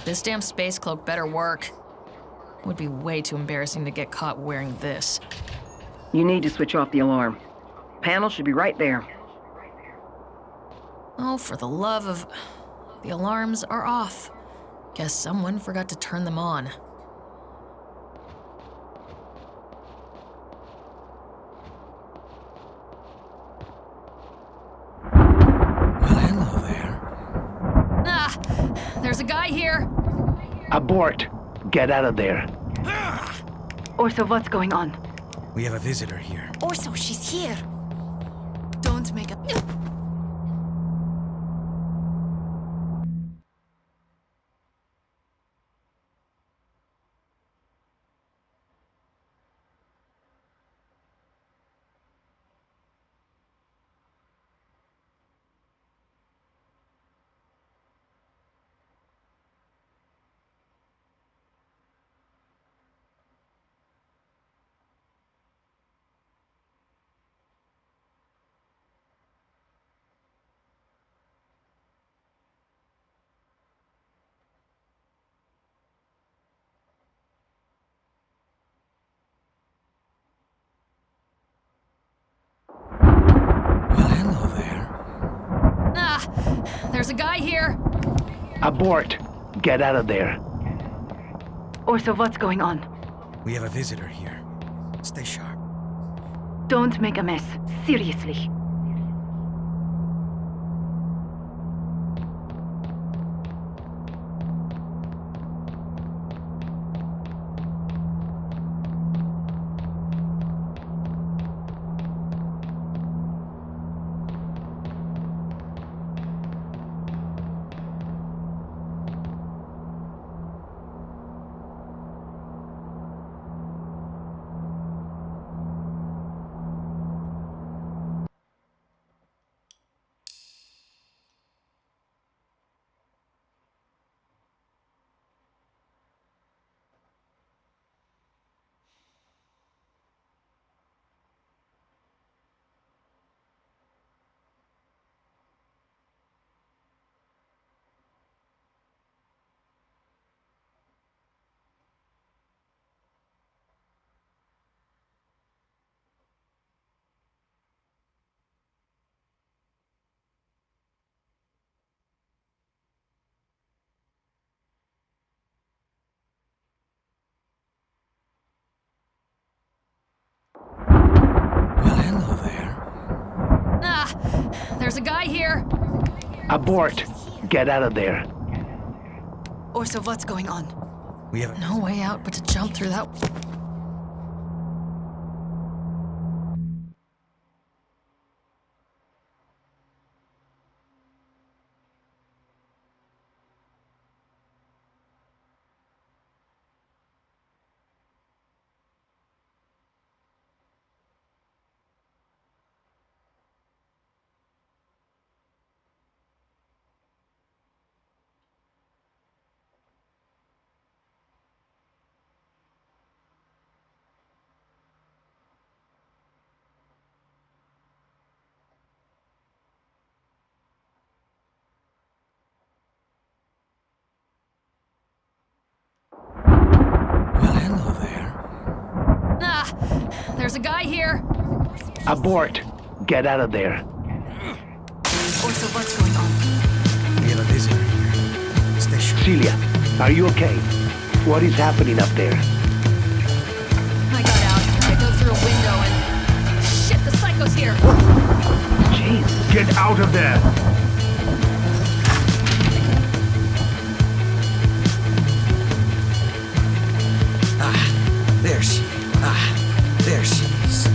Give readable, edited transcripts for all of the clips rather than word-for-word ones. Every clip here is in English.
This damn space cloak better work. Would be way too embarrassing to get caught wearing this. You need to switch off the alarm. Panel should be right there. Oh, for the love of... The alarms are off. Guess someone forgot to turn them on. Well, hello there. Ah! There's a guy here! Abort! Get out of there. Orso, what's going on? We have a visitor here. Orso, she's here! Don't make a... Well, hello there. Ah! There's a guy here! Abort! Get out of there. Orso, what's going on? We have a visitor here. Stay sharp. Don't make a mess. Seriously. Well, hello there. Ah! There's a guy here! Abort! Get out of there. Orso, what's going on? We have a... No way out but to jump through that... Well, hello there. Ah! There's a guy here! Abort! Get out of there. Orso, what's going on? We have a visitor here. Stay sharp. Celia, are you okay? What is happening up there? I got out. I go through a window and... Shit, the psycho's here! Jeez. Get out of there! There she is.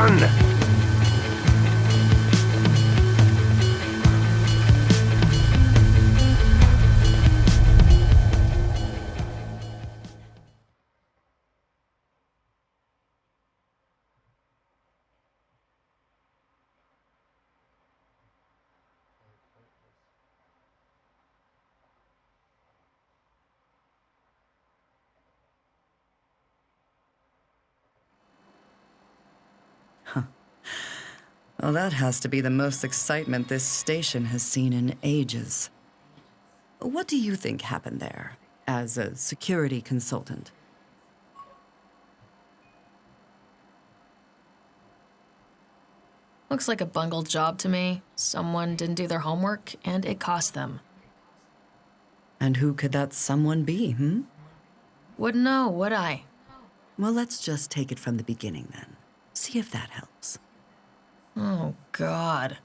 Turn! Well, that has to be the most excitement this station has seen in ages. What do you think happened there, as a security consultant? Looks like a bungled job to me. Someone didn't do their homework, and it cost them. And who could that someone be, Wouldn't know, would I? Well, let's just take it from the beginning then. See if that helps. Oh, God.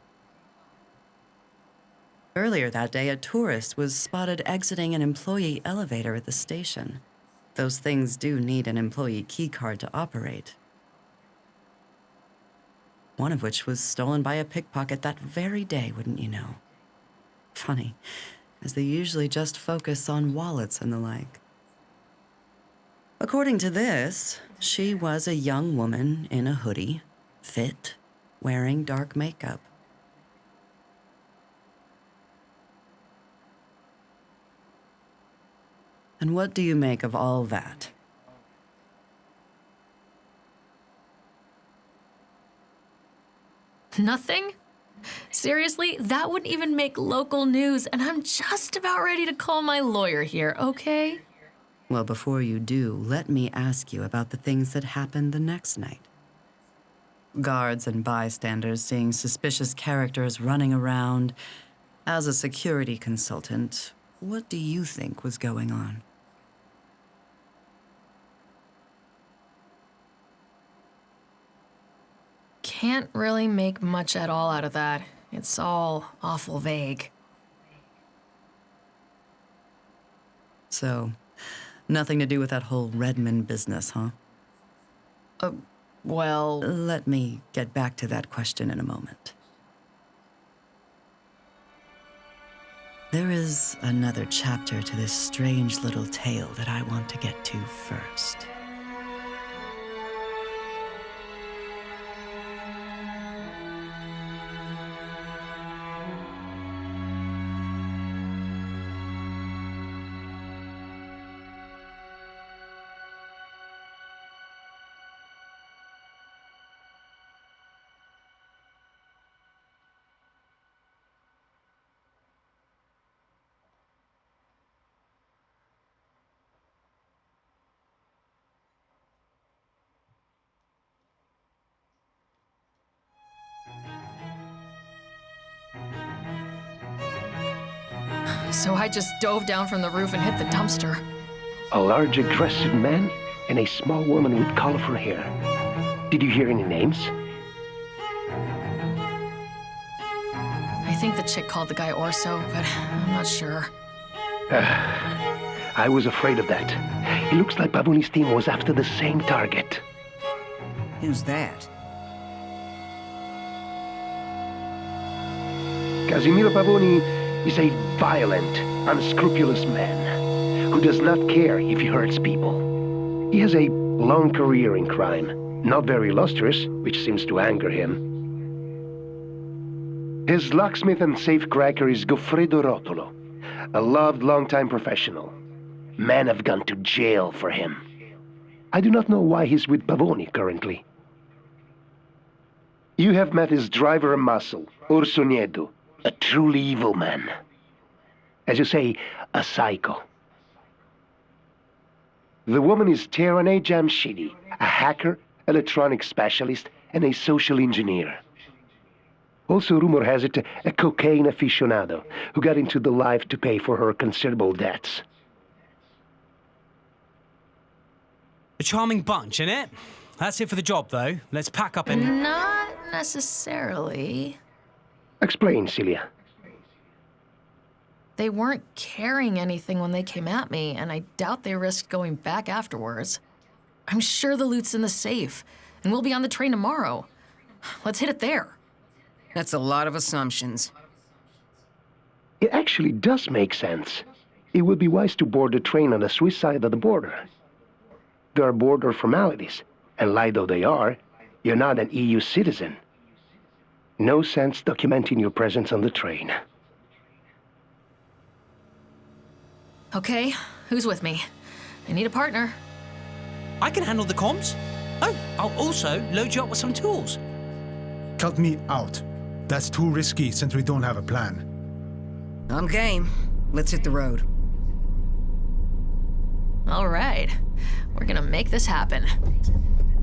Earlier that day, a tourist was spotted exiting an employee elevator at the station. Those things do need an employee keycard to operate. One of which was stolen by a pickpocket that very day, wouldn't you know? Funny, as they usually just focus on wallets and the like. According to this, she was a young woman in a hoodie, fit, wearing dark makeup. And what do you make of all that? Nothing? Seriously? That wouldn't even make local news, and I'm just about ready to call my lawyer here, okay? Well, before you do, let me ask you about the things that happened the next night. Guards and bystanders seeing suspicious characters running around. As a security consultant, what do you think was going on? Can't really make much at all out of that. It's all awful vague. So, nothing to do with that whole Redmond business, huh? Well, Let me get back to that question in a moment. There is another chapter to this strange little tale that I want to get to first. so I just dove down from the roof and hit the dumpster. A large, aggressive man and a small woman with colorful hair. Did you hear any names? I think the chick called the guy Orso, but I'm not sure. I was afraid of that. It looks like Pavoni's team was after the same target. Who's that? Casimiro Pavoni is a violent, unscrupulous man who does not care if he hurts people. He has a long career in crime, not very lustrous, which seems to anger him. His locksmith and safecracker is Goffredo Rotolo, a loved longtime professional. Men have gone to jail for him. I do not know why he's with Pavoni currently. You have met his driver and muscle, Orso Nieto, a truly evil man. As you say, a psycho. The woman is Terane Jamshidi, a hacker, electronics specialist, and a social engineer. Also, rumor has it, a cocaine aficionado who got into the life to pay for her considerable debts. A charming bunch, innit? That's it for the job, though. Let's pack up and... Not necessarily. Explain, Celia. They weren't carrying anything when they came at me, and I doubt they risked going back afterwards. I'm sure the loot's in the safe, and we'll be on the train tomorrow. Let's hit it there. That's a lot of assumptions. It actually does make sense. It would be wise to board the train on the Swiss side of the border. There are border formalities, and lie though they are, you're not an EU citizen. No sense documenting your presence on the train. Okay, who's with me? I need a partner. I can handle the comms. Oh, I'll also load you up with some tools. Cut me out. That's too risky since we don't have a plan. I'm game. Let's hit the road. All right, we're gonna make this happen.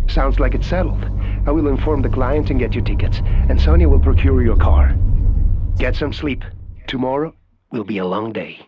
Sounds like it's settled. I will inform the client and get you tickets, and Sonia will procure your car. Get some sleep. Tomorrow will be a long day.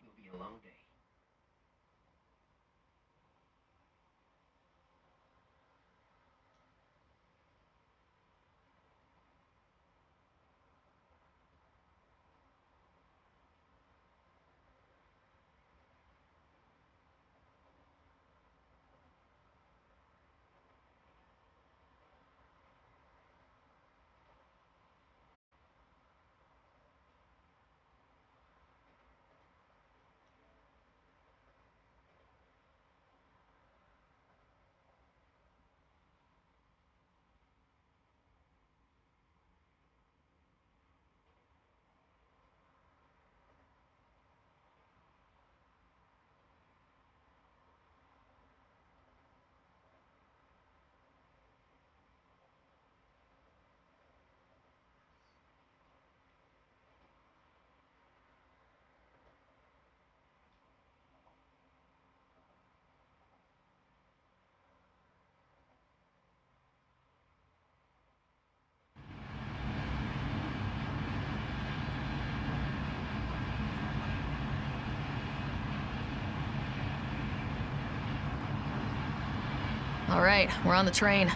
All right, we're on the train.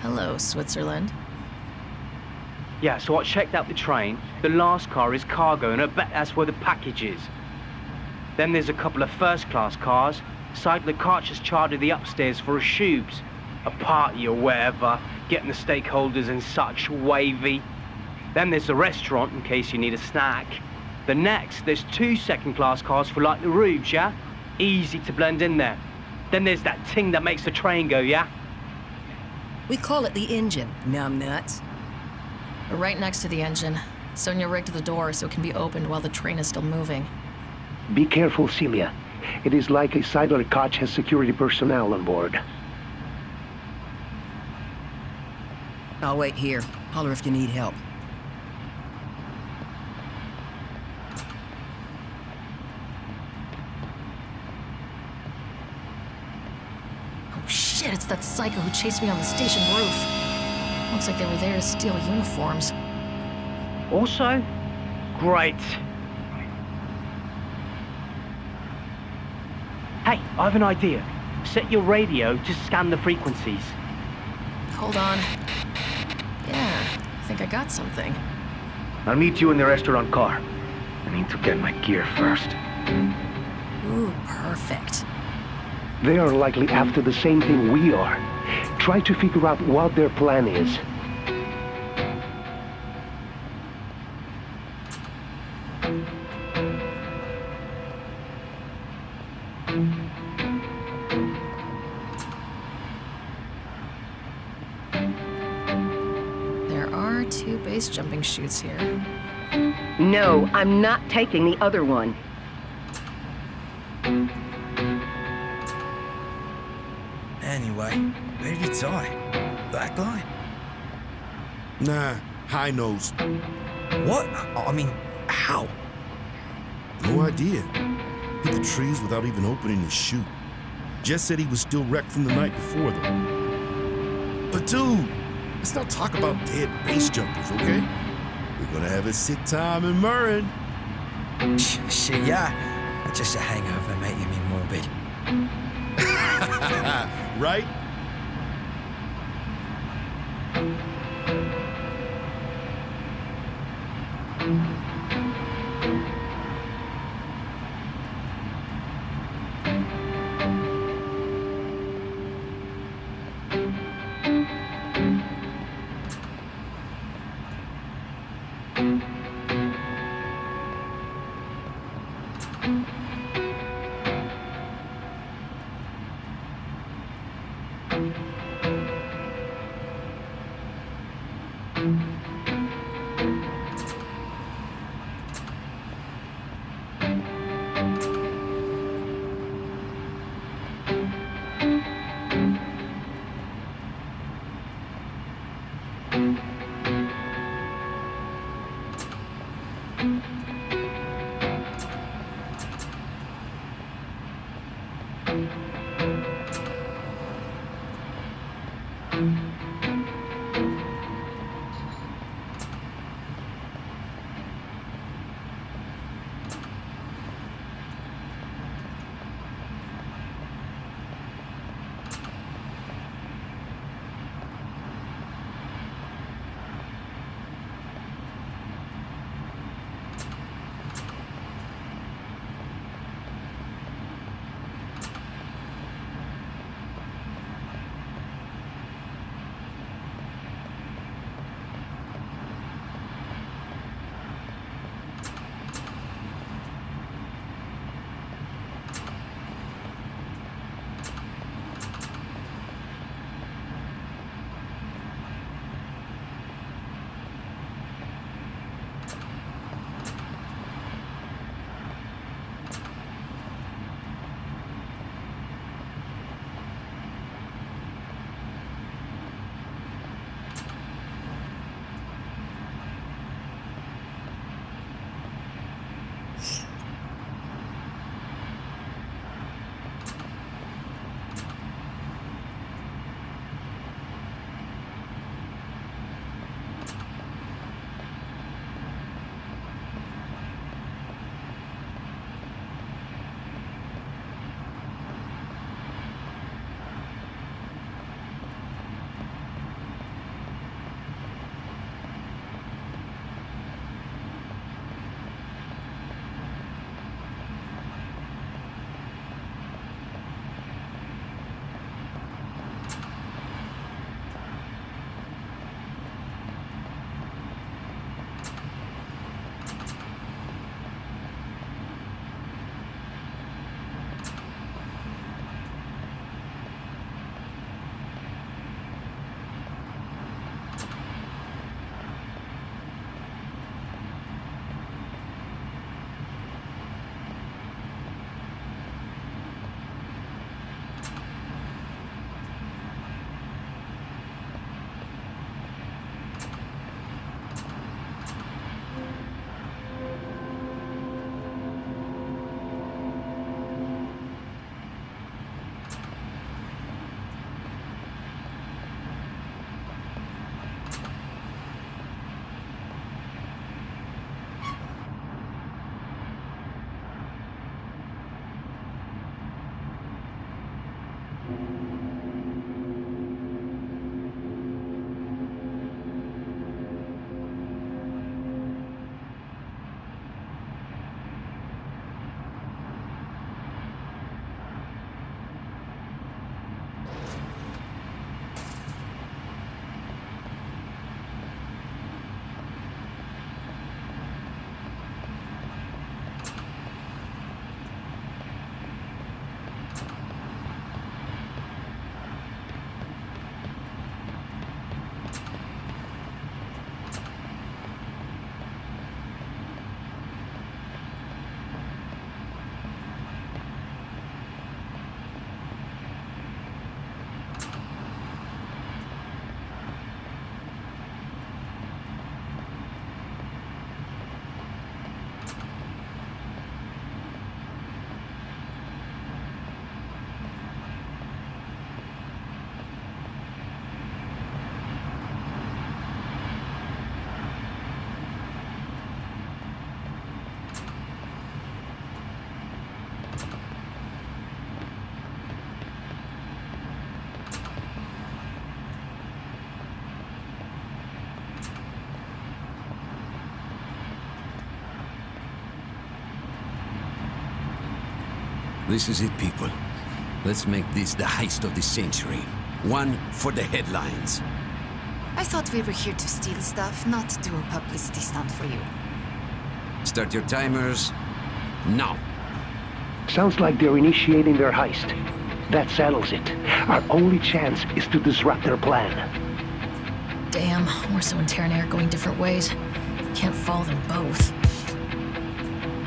Hello, Switzerland. Yeah, so I checked out the train. The last car is cargo, and I bet that's where the package is. Then there's a couple of first-class cars. Seidler Koch has chartered the upstairs for a shoobs. A party or whatever, getting the stakeholders and such wavy. Then there's the restaurant, in case you need a snack. The next, there's 2 second-class cars for like the roofs, yeah? Easy to blend in there. Then there's that thing that makes the train go, yeah? We call it the engine, numbnuts. We're right next to the engine. Sonia rigged the door so it can be opened while the train is still moving. Be careful, Celia. It is likely Seidler Koch has security personnel on board. I'll wait here. Holler if you need help. Oh shit, it's that psycho who chased me on the station roof. Looks like they were there to steal uniforms. Also, great. Hey, I have an idea. Set your radio to scan the frequencies. Hold on. Yeah, I think I got something. I'll meet you in the restaurant car. I need to get my gear first. Ooh, perfect. They are likely after the same thing we are. Try to figure out what their plan is. There are 2 base jumping chutes here. No, I'm not taking the other one. Anyway, where did he die? That guy? Nah, high nose. What? I mean, how? No idea. Hit the trees without even opening his chute. Jess said he was still wrecked from the night before, though. But dude, let's not talk about dead base jumpers, okay? We're gonna have a sick time in Murrin. Shit, yeah. Just a hangover making me morbid. Right? This is it, people. Let's make this the heist of the century. One for the headlines. I thought we were here to steal stuff, not do a publicity stunt for you. Start your timers now. Sounds like they're initiating their heist. That settles it. Our only chance is to disrupt their plan. Damn, Orso and Terrané are going different ways. Can't follow them both.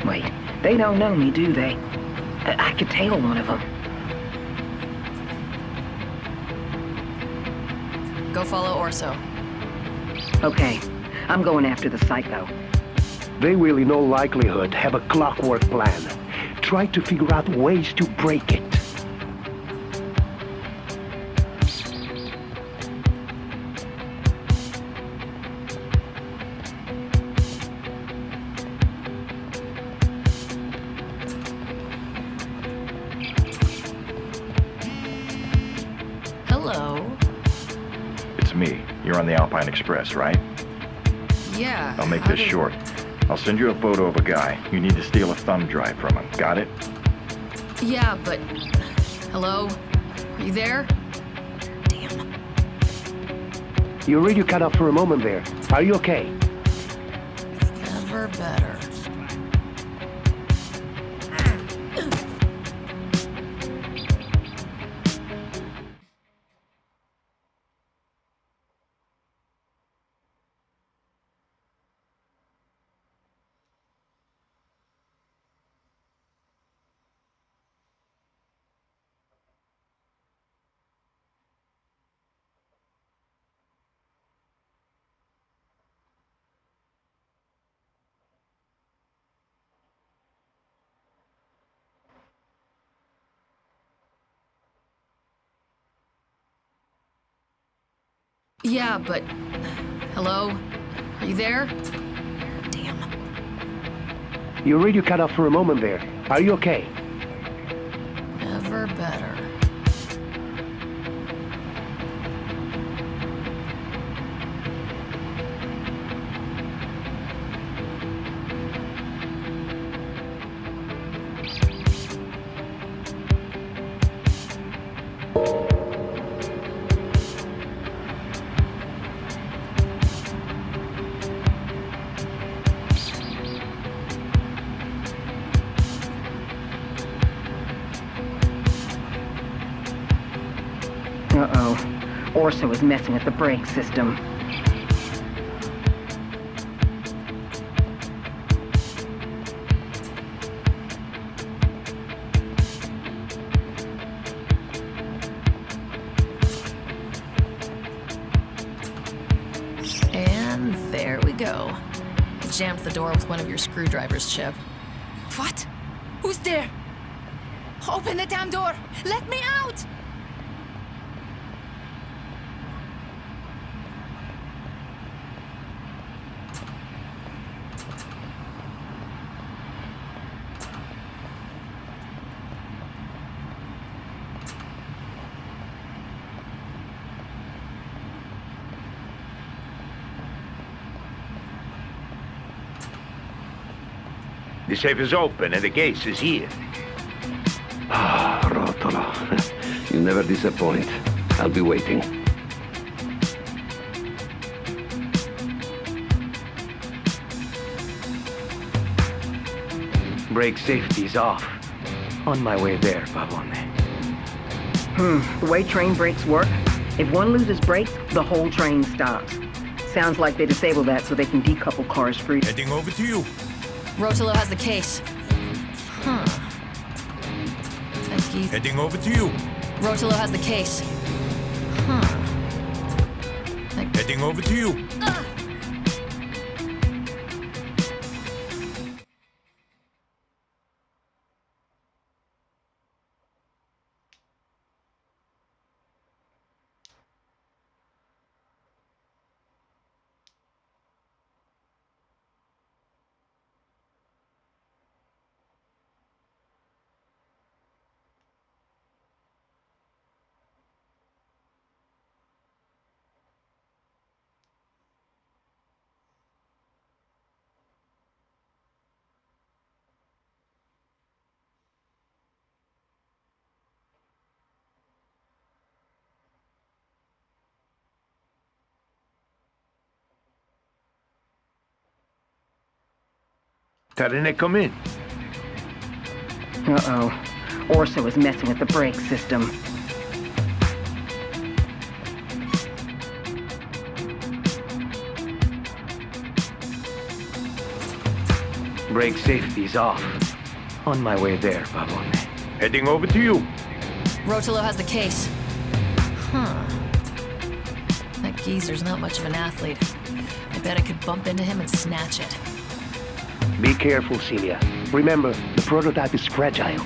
Wait, they don't know me, do they? I could tail one of them. Go follow Orso. Okay, I'm going after the psycho. They will in all likelihood have a clockwork plan. Try to figure out ways to break it. Hello. It's me. You're on the Alpine Express, right? Yeah. I'll make this short. I'll send you a photo of a guy. You need to steal a thumb drive from him. Got it? Yeah, but... Hello? Are you there? Damn. Your radio cut off for a moment there. Are you okay? Never better. Yeah, but... Hello? Are you there? Damn. Your radio cut off for a moment there. Are you okay? Never better. Uh-oh. Orso is messing with the brake system. And there we go. I jammed the door with one of your screwdrivers, Chip. What? Who's there? Open the damn door! Let me out! The safe is open and the case is here. Ah, Rotolo. You never disappoint. I'll be waiting. Brake safety's off. On my way there, Pavone. The way train brakes work, if one loses brakes, the whole train stops. Sounds like they disable that so they can decouple cars free. Heading over to you. Rotolo has the case. Huh. Thank you. Heading over to you. Rotolo has the case. Huh. Heading over to you. Terene, come in. Uh-oh. Orso is messing with the brake system. Brake safety's off. On my way there, Babone. Heading over to you. Rotolo has the case. Huh. That geezer's not much of an athlete. I bet I could bump into him and snatch it. Be careful, Celia. Remember, the prototype is fragile.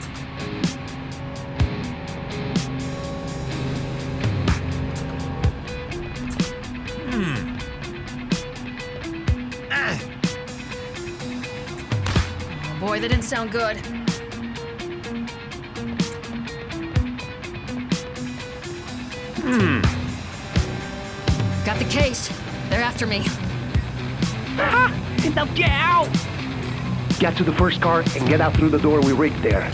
Oh boy, that didn't sound good. Got the case. They're after me. Now get out! Get to the first car and get out through the door we rigged there.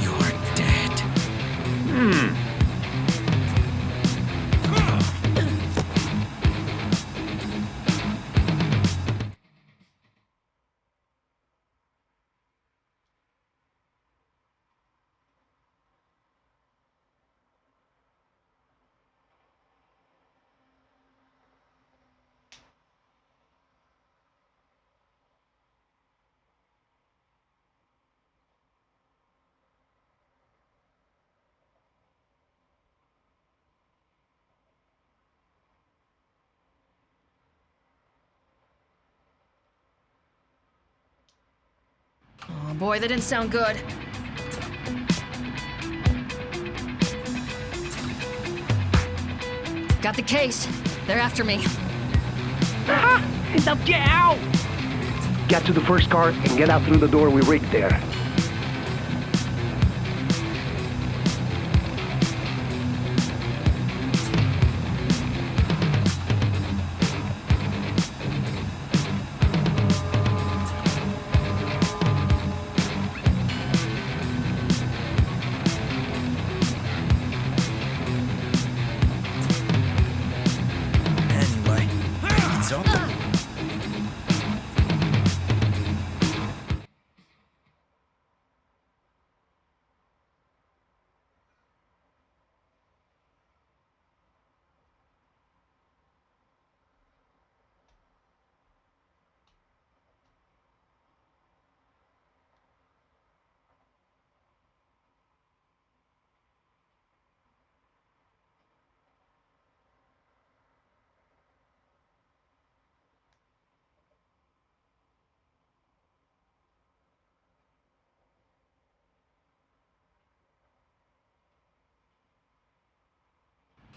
You're dead. Oh boy, that didn't sound good. Got the case. They're after me. Now get out! Get to the first car and get out through the door we rigged there. Anyway, it's on.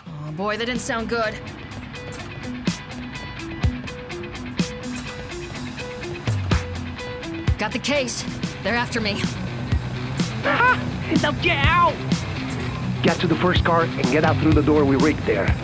Oh boy, that didn't sound good. Got the case. They're after me. Now get out! Get to the first car and get out through the door we rigged there.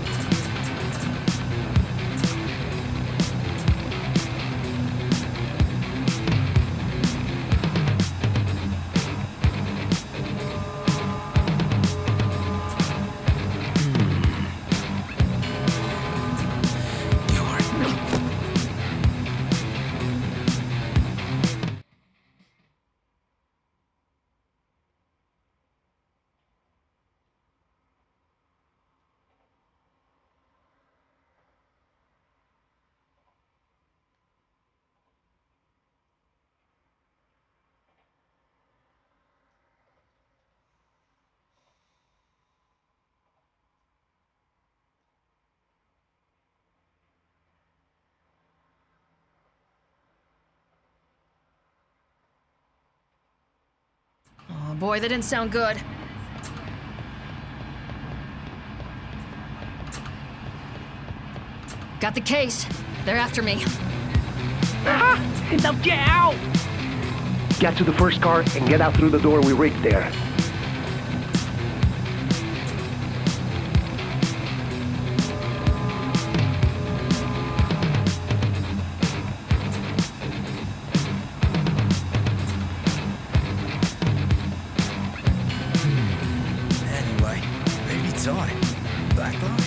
Oh boy, that didn't sound good. Got the case. They're after me. Now get out! Get to the first car and get out through the door we rigged there. tight. Backline.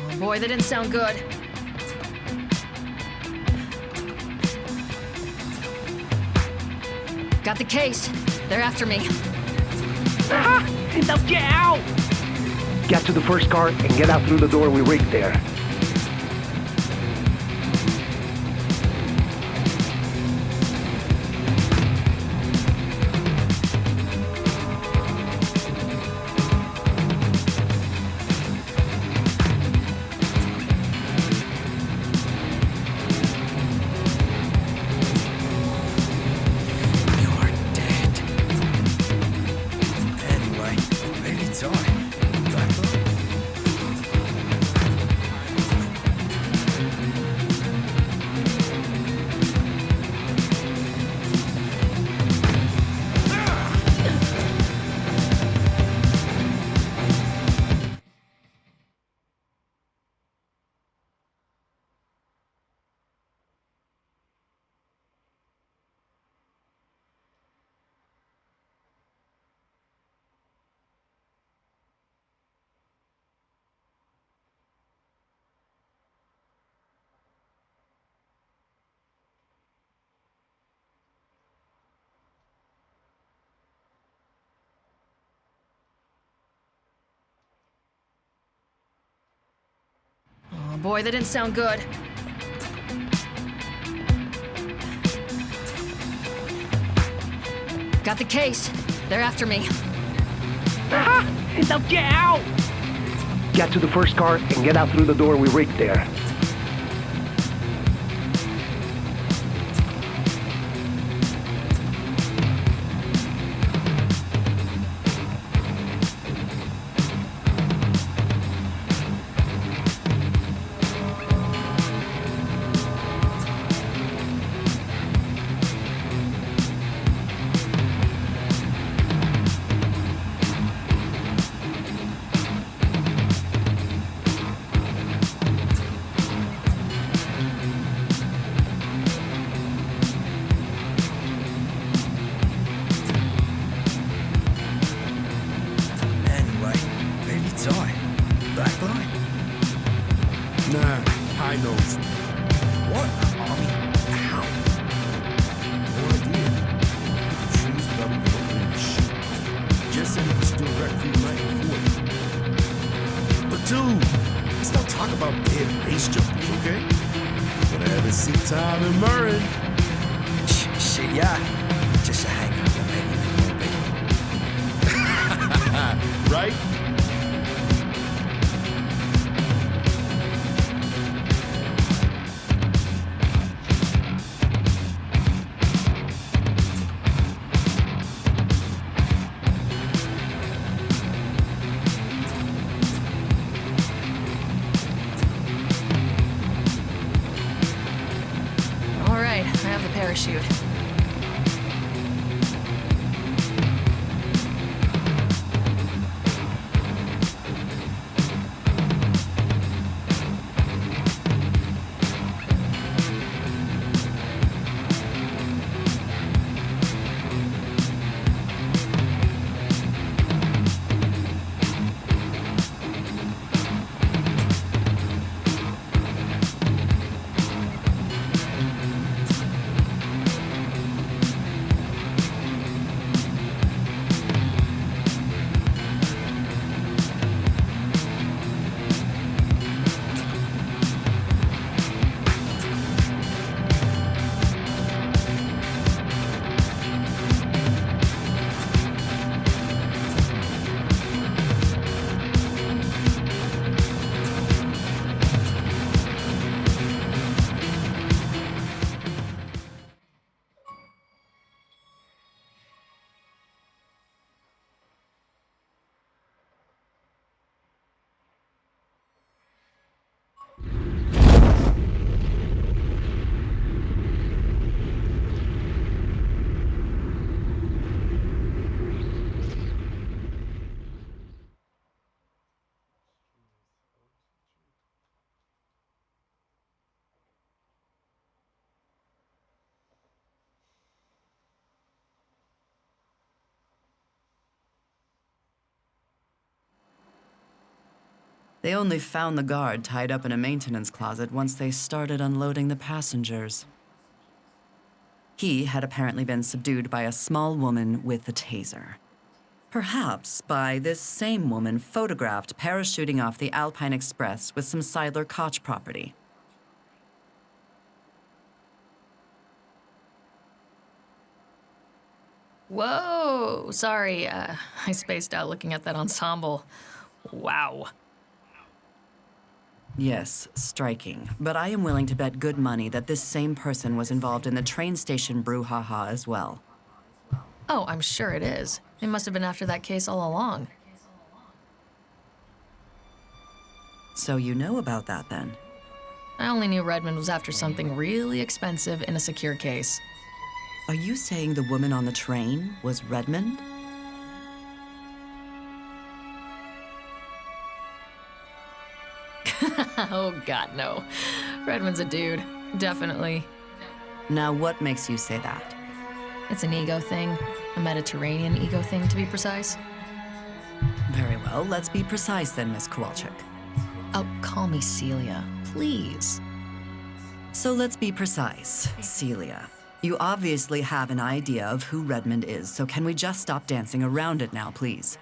Oh boy, that didn't sound good. Got the case. They're after me. Ah! Now get out! Get to the first car and get out through the door we rigged there. Oh boy, that didn't sound good. Got the case. They're after me. Ah! Now get out! Get to the first car and get out through the door we rigged there. Nah, high nose. What? I mean, how? No idea. The trees without even opening the chute. Jess said it was still wrecked from the night before. But dude, let's not talk about dead base jumpers, okay? Gonna have a seat time in Murray. Shit, yeah. Just a hangover, maybe. Right? All right, I have the parachute. They only found the guard tied up in a maintenance closet once they started unloading the passengers. He had apparently been subdued by a small woman with a taser. Perhaps by this same woman photographed parachuting off the Alpine Express with some Seidler Koch property. Whoa! Sorry, I spaced out looking at that ensemble. Wow. Yes, striking. But I am willing to bet good money that this same person was involved in the train station brouhaha as well. Oh, I'm sure it is. They must have been after that case all along. So you know about that then? I only knew Redmond was after something really expensive in a secure case. Are you saying the woman on the train was Redmond? Oh, God, no. Redmond's a dude. Definitely. Now, what makes you say that? It's an ego thing. A Mediterranean ego thing, to be precise. Very well, let's be precise then, Miss Kowalczyk. Oh, call me Celia, please. So let's be precise, Celia. You obviously have an idea of who Redmond is, so can we just stop dancing around it now, please?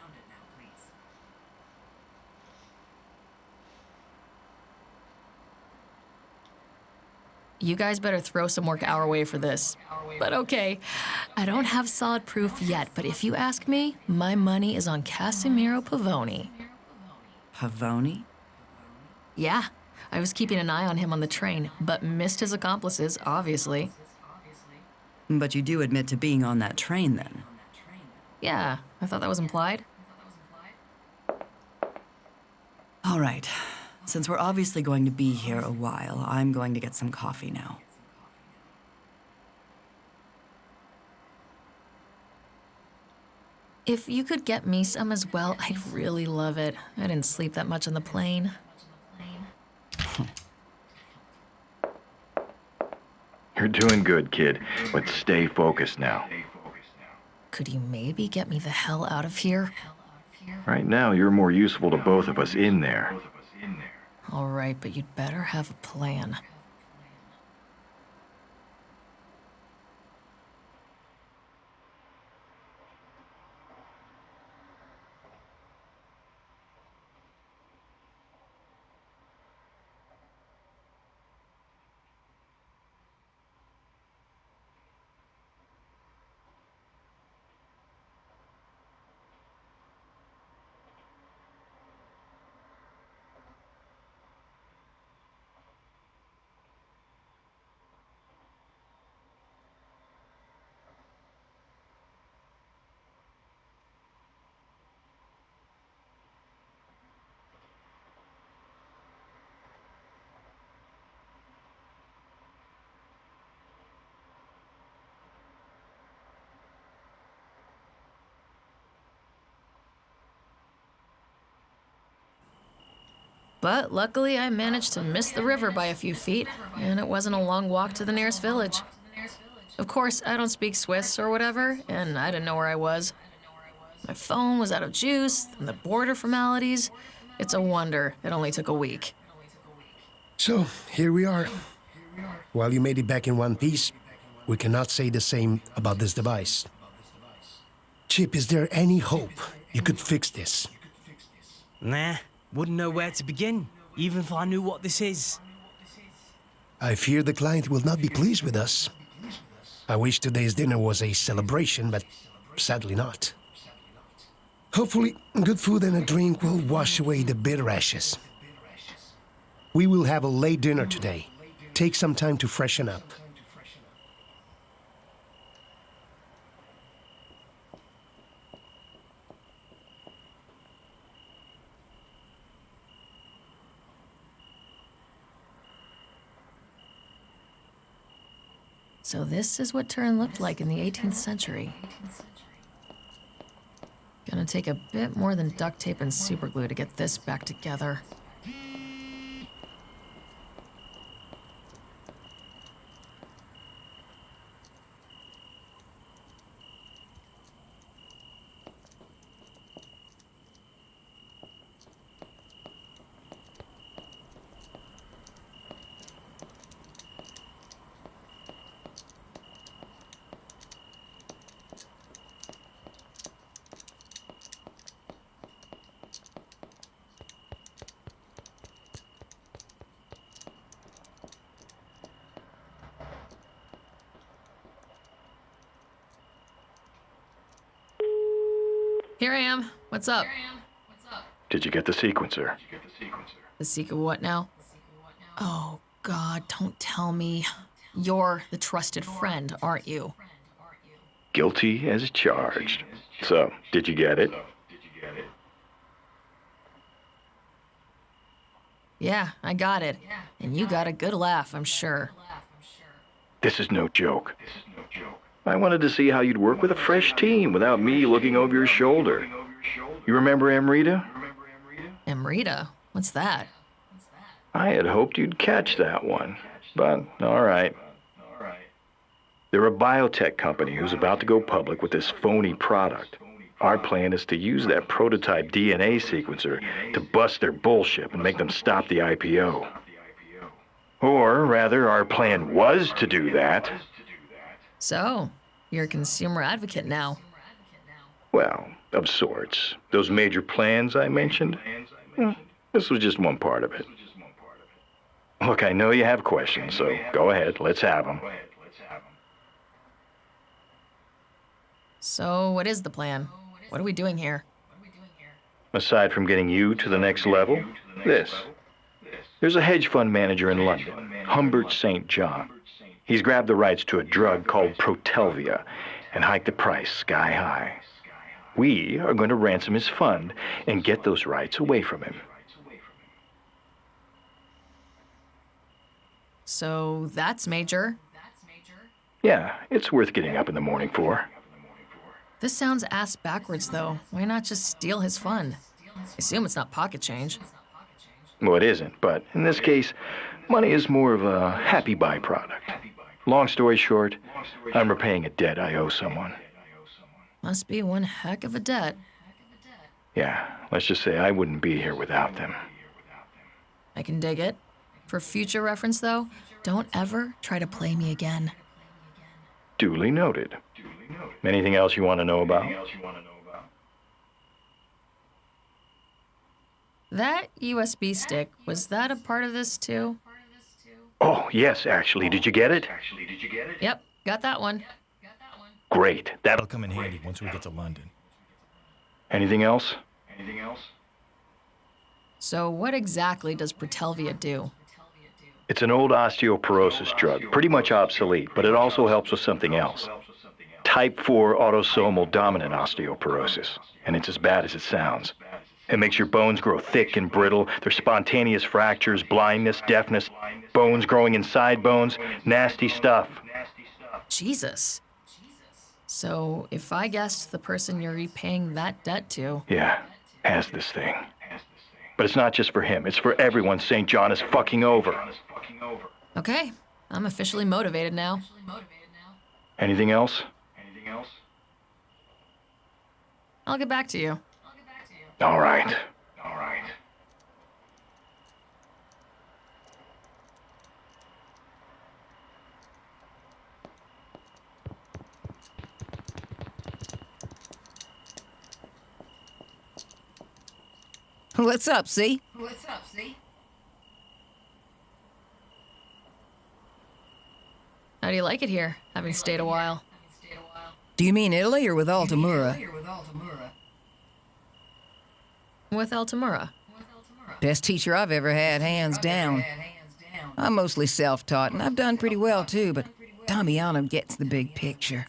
You guys better throw some work our way for this. But okay, I don't have solid proof yet, but if you ask me, my money is on Casimiro Pavoni. Pavoni? Yeah, I was keeping an eye on him on the train, but missed his accomplices, obviously. But you do admit to being on that train, then? Yeah, I thought that was implied. All right. Since we're obviously going to be here a while, I'm going to get some coffee now. If you could get me some as well, I'd really love it. I didn't sleep that much on the plane. You're doing good, kid. But stay focused now. Could you maybe get me the hell out of here? Right now, you're more useful to both of us in there. All right, but you'd better have a plan. But luckily, I managed to miss the river by a few feet, and it wasn't a long walk to the nearest village. Of course, I don't speak Swiss or whatever, and I didn't know where I was. My phone was out of juice, and the border formalities. It's a wonder it only took a week. So, here we are. While you made it back in one piece, we cannot say the same about this device. Chip, is there any hope you could fix this? Nah, wouldn't know where to begin, even if I knew what this is. I fear the client will not be pleased with us. I wish today's dinner was a celebration, but sadly not. Hopefully, good food and a drink will wash away the bitter ashes. We will have a late dinner today. Take some time to freshen up. So this is what Turin looked like in the 18th century. Gonna take a bit more than duct tape and superglue to get this back together. Here I am. What's up? Did you get the sequencer? The secret what now? Oh, God, don't tell me. You're the trusted friend, aren't you? Guilty as charged. So, did you get it? Yeah, I got it. And you got a good laugh, I'm sure. This is no joke. I wanted to see how you'd work with a fresh team without me looking over your shoulder. You remember Amrita? Amrita? What's that? I had hoped you'd catch that one, but all right. They're a biotech company who's about to go public with this phony product. Our plan is to use that prototype DNA sequencer to bust their bullshit and make them stop the IPO. Or rather, our plan was to do that. So, you're a consumer advocate now. Well, of sorts. Those major plans I mentioned, this was just one part of it. Look, I know you have questions, so go ahead, let's have them. So, what is the plan? What are we doing here? Aside from getting you to the next level, this. There's a hedge fund manager in London, Humbert St. John. He's grabbed the rights to a drug called Protelvia and hiked the price sky high. We are going to ransom his fund and get those rights away from him. So, that's major. Yeah, it's worth getting up in the morning for. This sounds ass backwards, though. Why not just steal his fund? I assume it's not pocket change. Well, it isn't, but in this case, money is more of a happy byproduct. Long story short, I'm repaying a debt I owe someone. Must be one heck of a debt. Yeah, let's just say I wouldn't be here without them. I can dig it. For future reference, though, don't ever try to play me again. Duly noted. Anything else you want to know about? That USB stick, was that a part of this, too? Oh, yes, actually. Did you get it? Yep, got that one. Great. That'll come in handy once we get to London. Anything else? So what exactly does Protelvia do? It's an old osteoporosis drug, pretty much obsolete, but it also helps with something else. Type 4 autosomal dominant osteoporosis, and it's as bad as it sounds. It makes your bones grow thick and brittle. There's spontaneous fractures, blindness, deafness, bones growing inside bones, nasty stuff. Jesus. So if I guessed the person you're repaying that debt to... Yeah, has this thing. But it's not just for him, it's for everyone St. John is fucking over. Okay, I'm officially motivated now. Anything else? I'll get back to you. All right. What's up, see? How do you like it here, having stayed a while? Do you mean Italy or with Altamura? With Altamura. Best teacher I've ever had, hands down. I'm mostly self-taught, and I've done pretty well, too, but Damiano gets the big picture.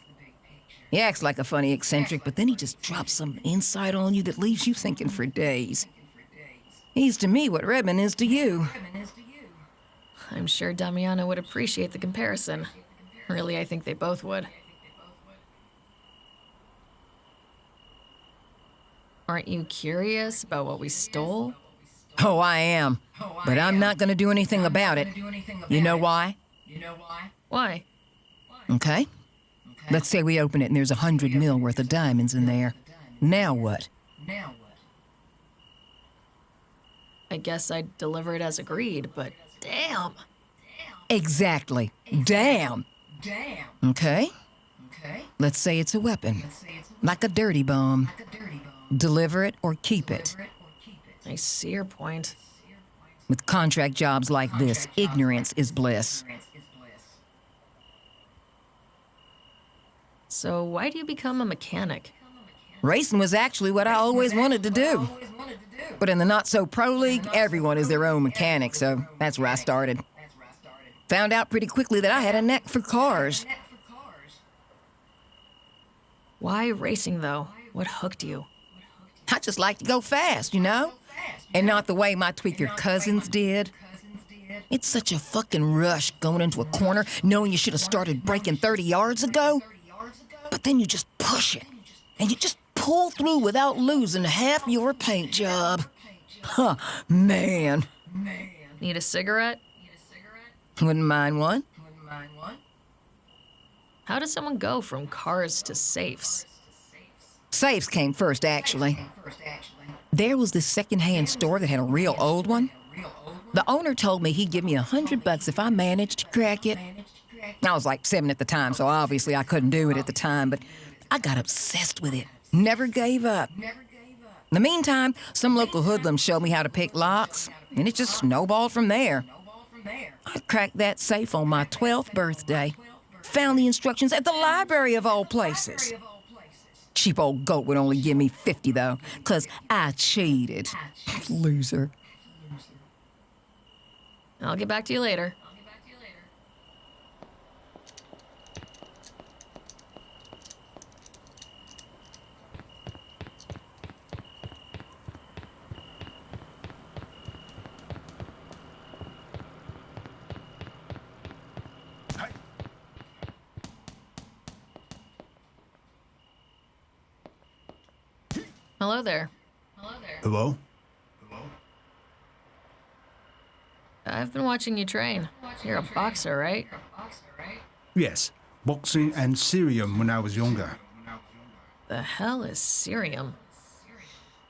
He acts like a funny eccentric, but then he just drops some insight on you that leaves you thinking for days. He's to me what Redmond is to you. I'm sure Damiano would appreciate the comparison. Really, I think they both would. Aren't you curious about what we stole? Oh, I am. But I'm not going to do anything about it. You know why? Why? Okay. Let's say we open it and there's $100 million worth of diamonds in there. Now what? I guess I'd deliver it as agreed, but damn. Exactly. Damn. Okay. Let's say it's a weapon. Like a dirty bomb. Deliver it or keep it. I see your point. With contract jobs like this, ignorance is bliss. So why do you become a mechanic? Racing was actually what I always wanted to do. But in the not-so-pro league, everyone is their own mechanic, so that's where I started. Found out pretty quickly that I had a neck for cars. Why racing, though? What hooked you? I just like to go fast, you know? And not the way my tweaker cousins did. It's such a fucking rush going into a corner knowing you should have started braking 30 yards ago. But then you just push it, and you just pull through without losing half your paint job. Huh, man. Need a cigarette? Wouldn't mind one. How does someone go from cars to safes? Safes came first, actually. There was this second-hand store that had a real old one. The owner told me he'd give me $100 if I managed to crack it. I was like 7 at the time, so obviously I couldn't do it at the time, but I got obsessed with it. Never gave up. In the meantime, some local hoodlums showed me how to pick locks, and it just snowballed from there. I cracked that safe on my 12th birthday. Found the instructions at the library of all places. Cheap old goat would only give me 50, though, 'cause I cheated. Loser. I'll get back to you later. Hello there. Hello? I've been watching you train. You're a boxer, right? Yes, boxing and Syrium when I was younger. The hell is Syrium?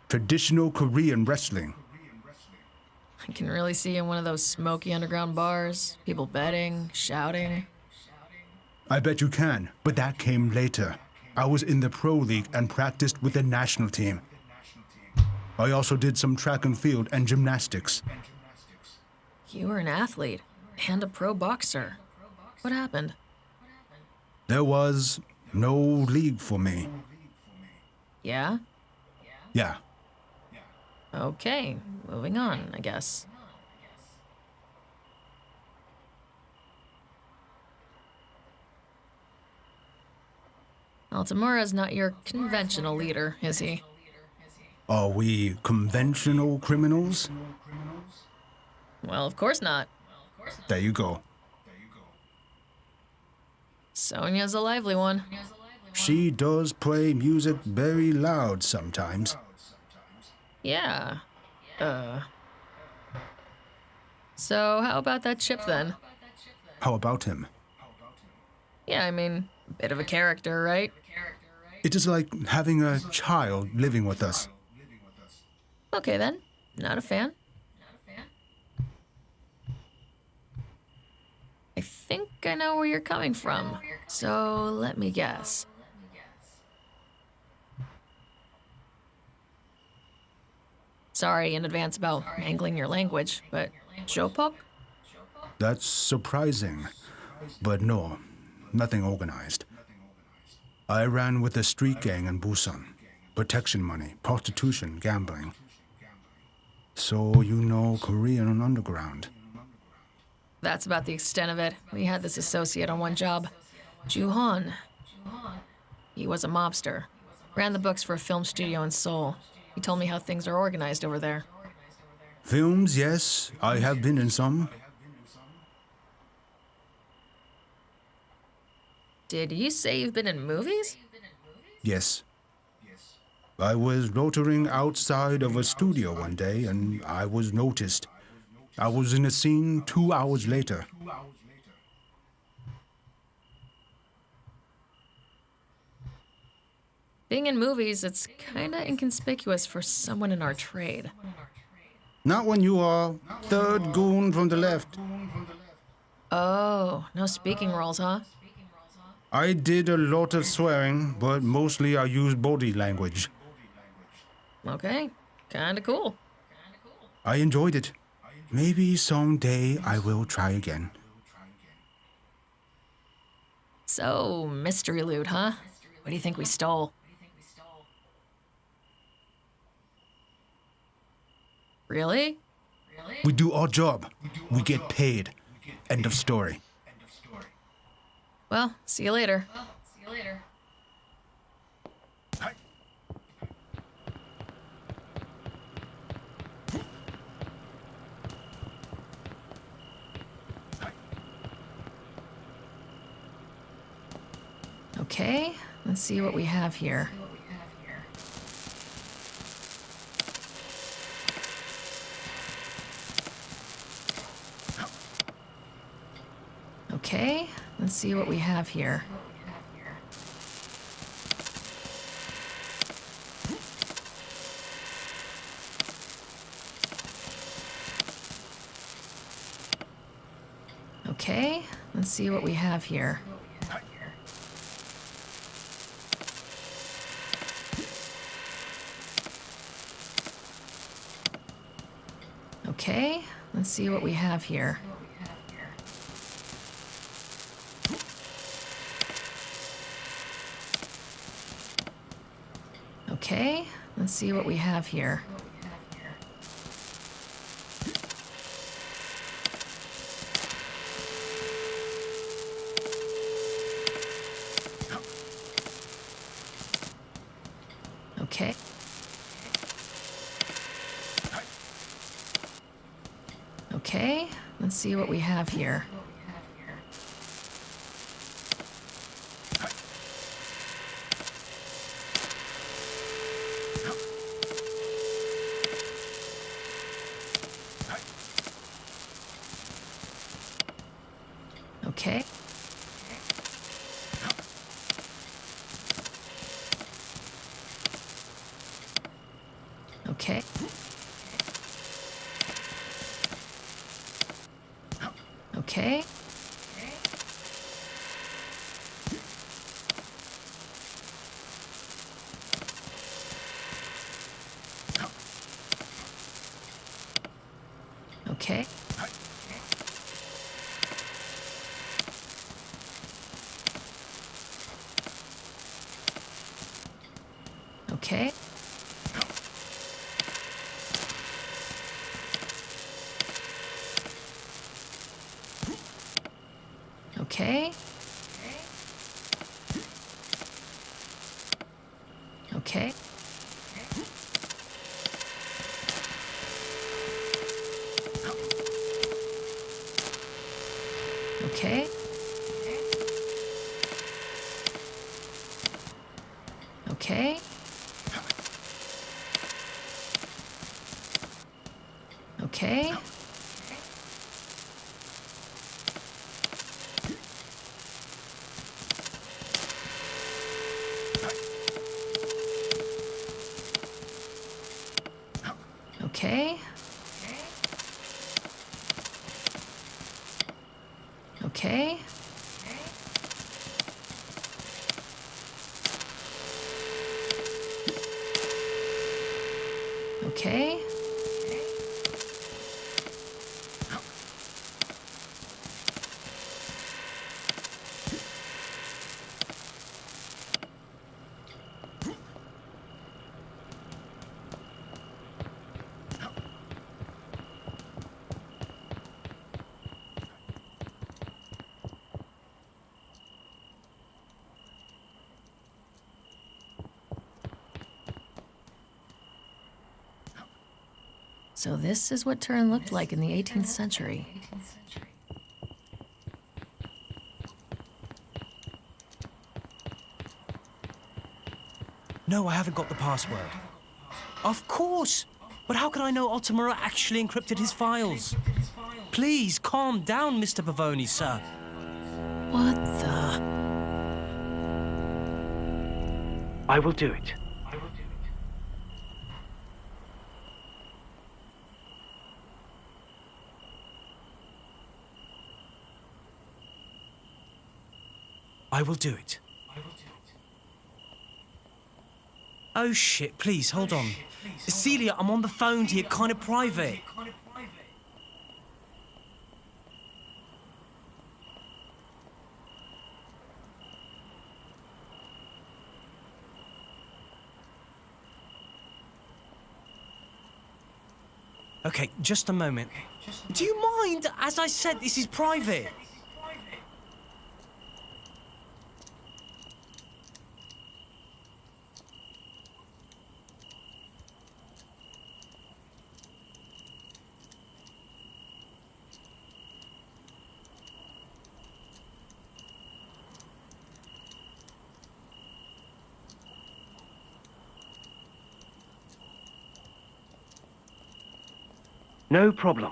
Traditional Korean wrestling. I can really see you in one of those smoky underground bars. People betting, shouting. I bet you can, but that came later. I was in the pro league and practiced with the national team. I also did some track and field and gymnastics. You were an athlete and a pro boxer. What happened? There was no league for me. Yeah? Yeah. Okay, moving on, I guess. Altamura's not your conventional leader, is he? Are we conventional criminals? Well, of course not. There you go. Sonia's a lively one. She does play music very loud sometimes. Yeah. So how about that chip then? How about him? Yeah, I mean, a bit of a character, right? It is like having a child living with us. Okay then, not a fan. I think I know where you're coming from, so let me guess. Sorry in advance about mangling your language, but Jopok? That's surprising. But no, nothing organized. I ran with a street gang in Busan. Protection money, prostitution, gambling. So you know Korean underground. That's about the extent of it. We had this associate on one job, Juhon. He was a mobster. Ran the books for a film studio in Seoul. He told me how things are organized over there. Films, yes. I have been in some. Did you say you've been in movies? Yes. I was loitering outside of a studio one day and I was noticed. I was in a scene 2 hours later. Being in movies, it's kinda inconspicuous for someone in our trade. Not when you are third goon from the left. Oh, no speaking roles, huh? I did a lot of swearing, but mostly I used body language. Okay, kinda cool. I enjoyed it. Maybe someday I will try again. So, mystery loot, huh? What do you think we stole? Really? We do our job. We get paid. End of story. Well, see you later. Okay, let's see what we have here. Okay, let's see what we have here. Okay, let's see what we have here. Okay, let's see what we have here. Okay, let's see what we have here. Okay. Okay, let's see what we have here. Okay. Okay. Okay. Okay. Okay. Okay. Okay. Okay. Okay. Okay. Okay. Okay. Okay. So this is what Turin looked like in the 18th century. No, I haven't got the password. Of course! But how can I know Otomura actually encrypted his files? Please, calm down, Mr. Pavoni, sir. What the? I will do it. I will do it. Oh shit, please, hold on. Celia, I'm on the phone to you, kind of private. Okay, just a moment. Do you mind? As I said, this is private. No problem.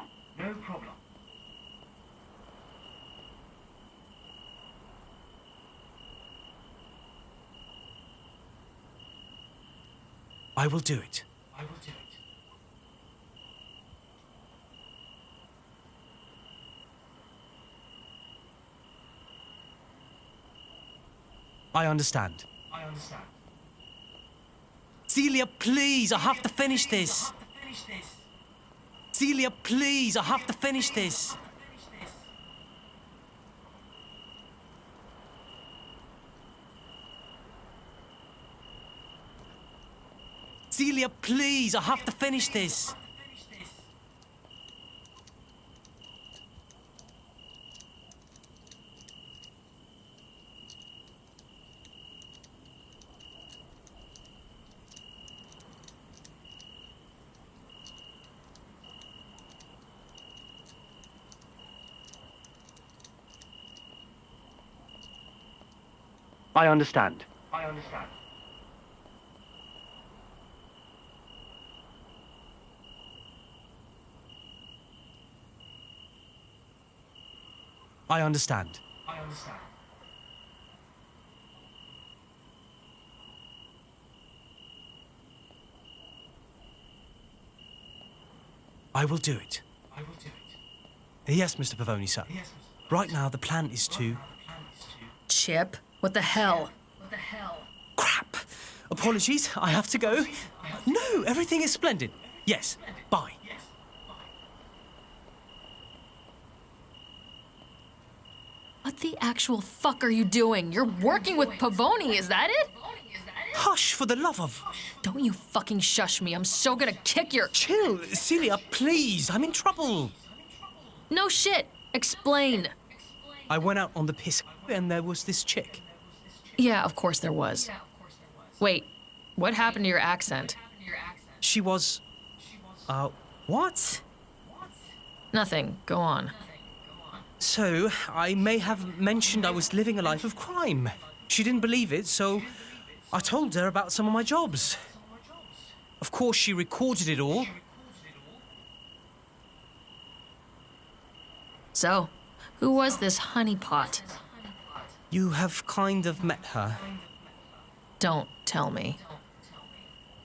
I will do it. I understand. Celia, please, I have to finish this. Celia, please, I have to finish this. Celia, please, I have to finish this. I understand. I understand. I will do it. Yes, Mr. Pavoni, sir. Right now, the plan is to... Chip, what the hell? Crap! Apologies, I have to go. No, everything is splendid. Yes, bye. What the actual fuck are you doing? You're working with Pavoni, is that it? Hush, for the love of... Don't you fucking shush me. I'm so gonna kick your... Chill, Celia, please. I'm in trouble. No shit. Explain. I went out on the piss and there was this chick. Yeah, of course there was. Wait, what happened to your accent? She was... what? Nothing. Go on. So, I may have mentioned I was living a life of crime. She didn't believe it, so I told her about some of my jobs. Of course, she recorded it all. So, who was this honeypot? You have kind of met her. Don't tell me.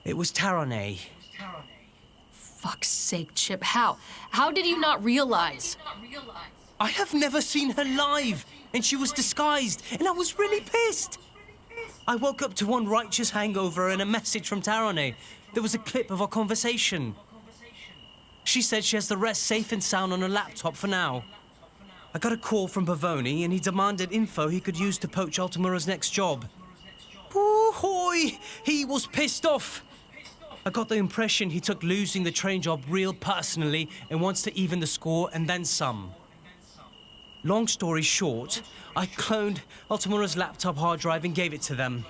It was Taronay. Fuck's sake, Chip. How? How did you not realize? I have never seen her live, and she was disguised, and I was really pissed. I woke up to one righteous hangover and a message from Taronay. There was a clip of our conversation. She said she has the rest safe and sound on her laptop for now. I got a call from Pavoni, and he demanded info he could use to poach Altamura's next job. Hoo-hoy! He was pissed off. I got the impression he took losing the train job real personally and wants to even the score and then some. Long story short, I cloned Altamura's laptop hard drive and gave it to them.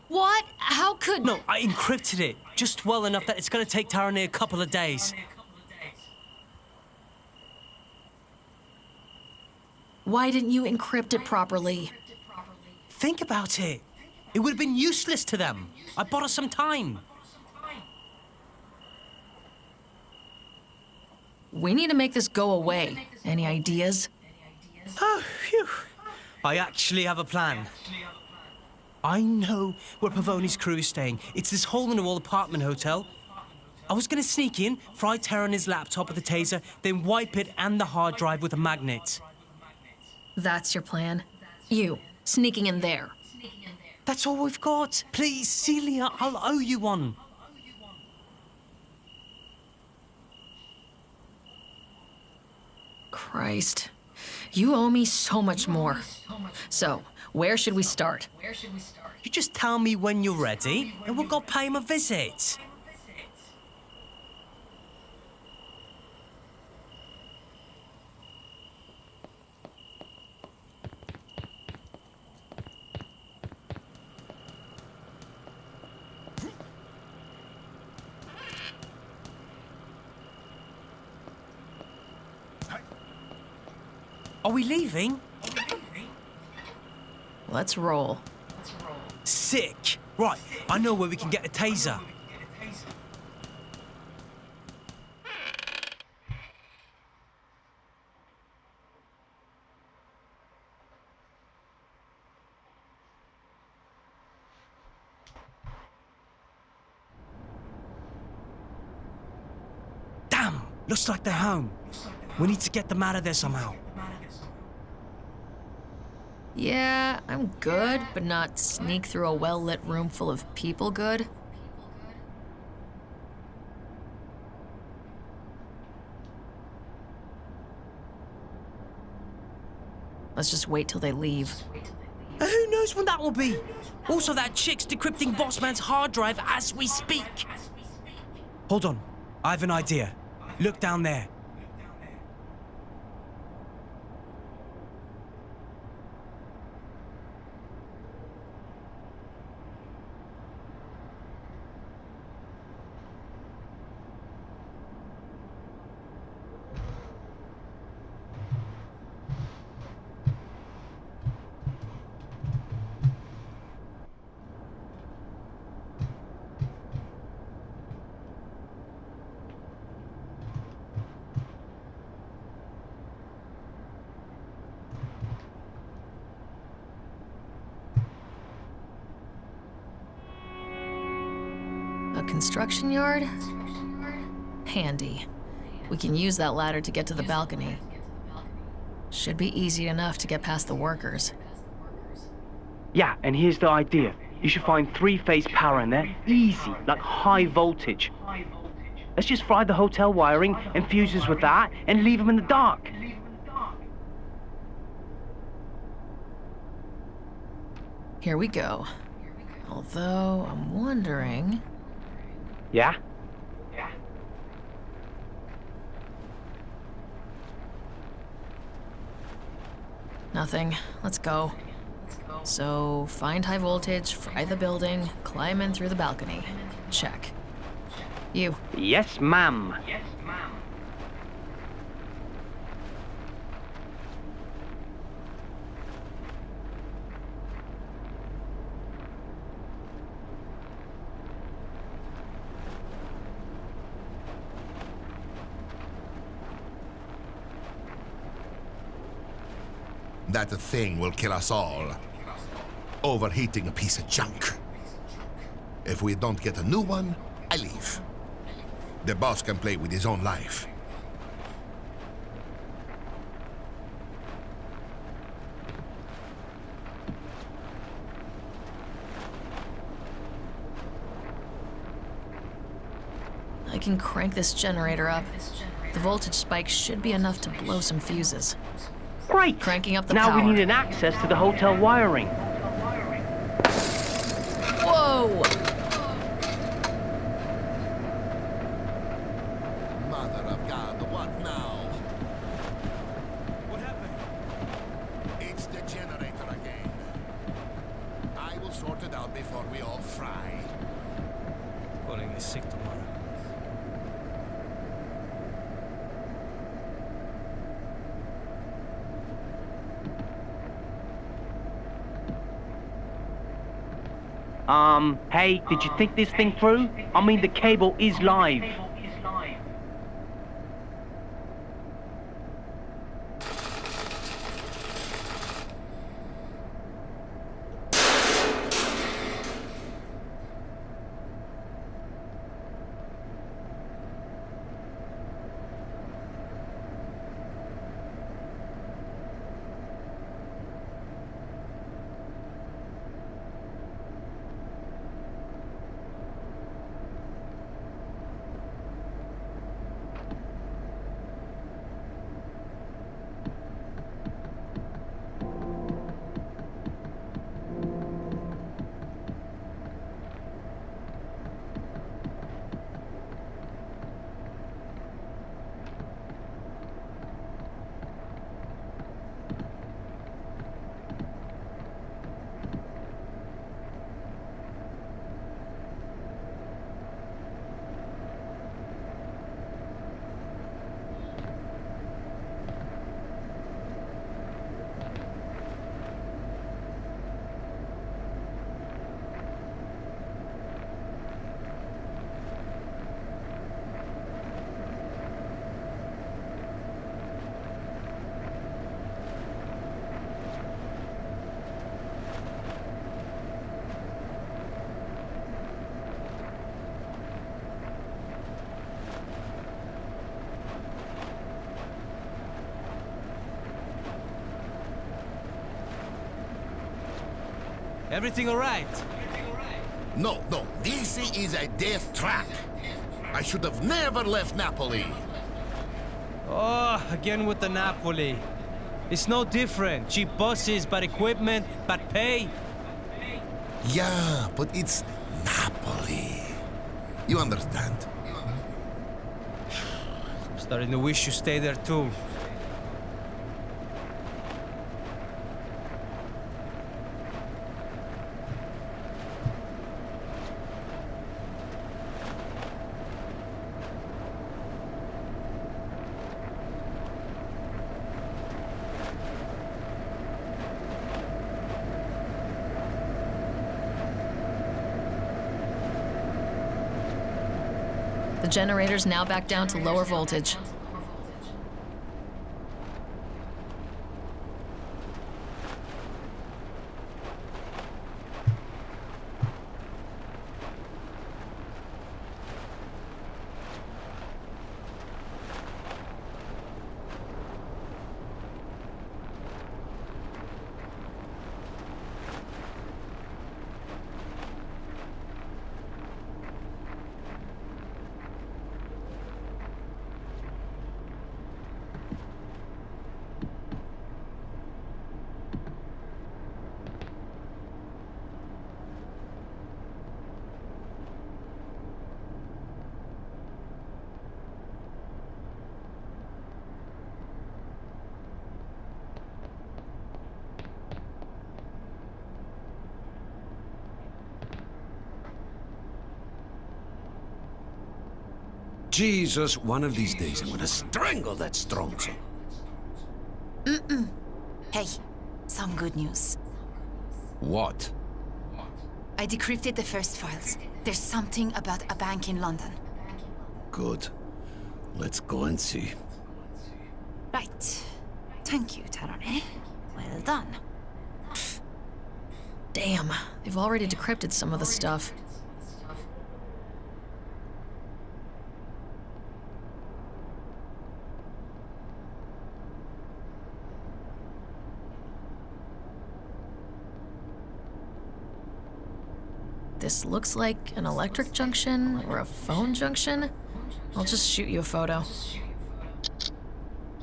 What? How could... No, I encrypted it, just well enough that it's going to take Taronay a couple of days. Why didn't you encrypt it properly? Think about it. It would have been useless to them. I bought us some time. We need to make this go away. Any ideas? Oh, phew. I actually have a plan. I know where Pavoni's crew is staying. It's this hole-in-the-wall apartment hotel. I was going to sneak in, fry Taronay's laptop with a taser, then wipe it and the hard drive with a magnet. That's your plan? You, sneaking in there. That's all we've got. Please, Celia, I'll owe you one. Christ. You owe me so much more. So, where should we start? You just tell me when you're ready, and we'll go pay him a visit. Are we leaving? Let's roll. Sick. Right, I know where we can get a taser. Damn, looks like they're home. We need to get them out of there somehow. Yeah, I'm good, but not sneak through a well-lit room full of people good. Let's just wait till they leave. Who knows when that will be? Also, that chick's decrypting Bossman's hard drive as we speak. Hold on, I have an idea. Look down there. A construction yard? Handy. We can use that ladder to get to the balcony. Should be easy enough to get past the workers. Yeah, and here's the idea. You should find three-phase power in there. Easy, like high voltage. Let's just fry the hotel wiring and fuses with that and leave them in the dark. Here we go. Although, I'm wondering... Yeah? Nothing. Let's go. So, find high voltage, fry the building, climb in through the balcony. Check. You. Yes, ma'am. That thing will kill us all. Overheating a piece of junk. If we don't get a new one, I leave. The boss can play with his own life. I can crank this generator up. The voltage spike should be enough to blow some fuses. Great! Cranking up the now power. we need an access to the hotel wiring. Whoa! Mother of God, what now? What happened? It's the generator again. I will sort it out before we all fry. Gonna get sick tomorrow. Hey, did you think this thing through? I mean, the cable is live. Everything all right? No, this is a death trap. I should have never left Napoli. Oh, again with the Napoli. It's no different. Cheap buses, bad equipment, bad pay. Yeah, but it's Napoli. You understand? I'm starting to wish you stay there too. The generator's now back down to lower voltage. Jesus, one of these days I'm gonna strangle that Stronzo. Hey, some good news. What? I decrypted the first files. There's something about a bank in London. Good. Let's go and see. Right. Thank you, Tarone. Well done. Damn, they've already decrypted some of the stuff. This looks like an electric junction or a phone junction. I'll just shoot you a photo.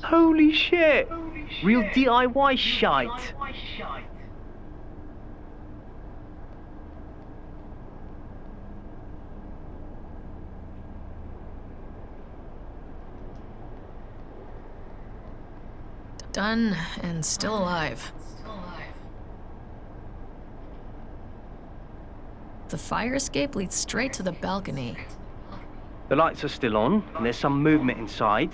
Holy shit! Real DIY shite. Done and still alive. The fire escape leads straight to the balcony. The lights are still on, and there's some movement inside.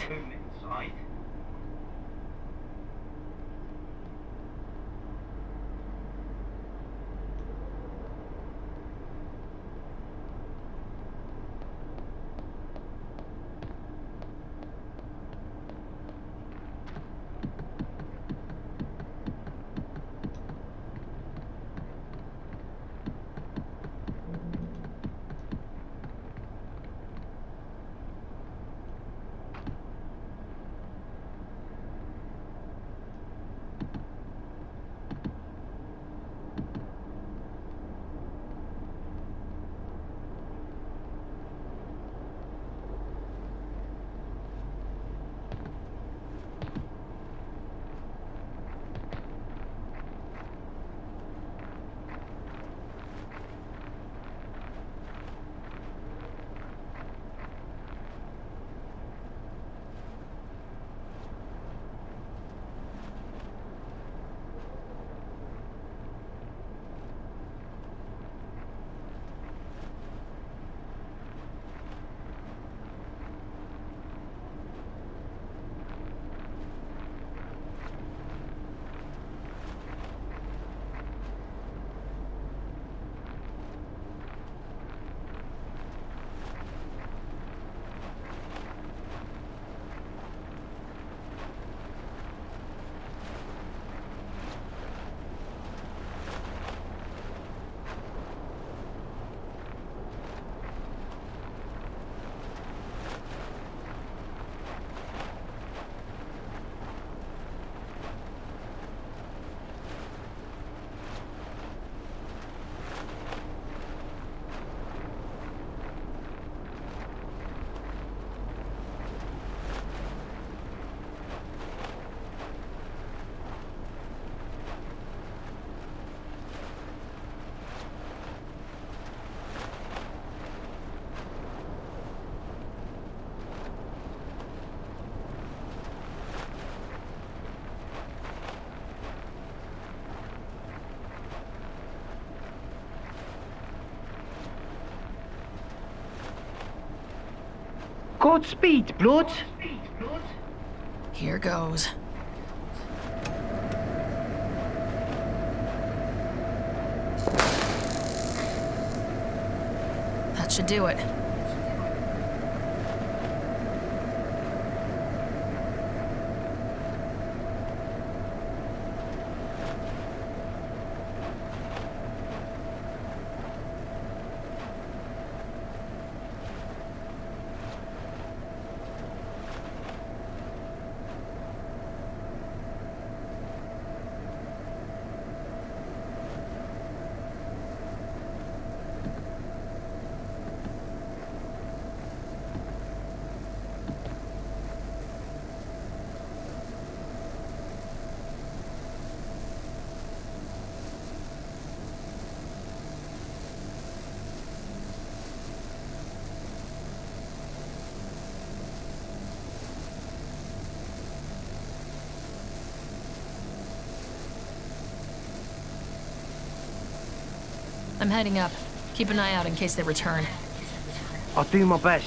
Godspeed, blood. Here goes. That should do it. I'm heading up. Keep an eye out in case they return. I'll do my best.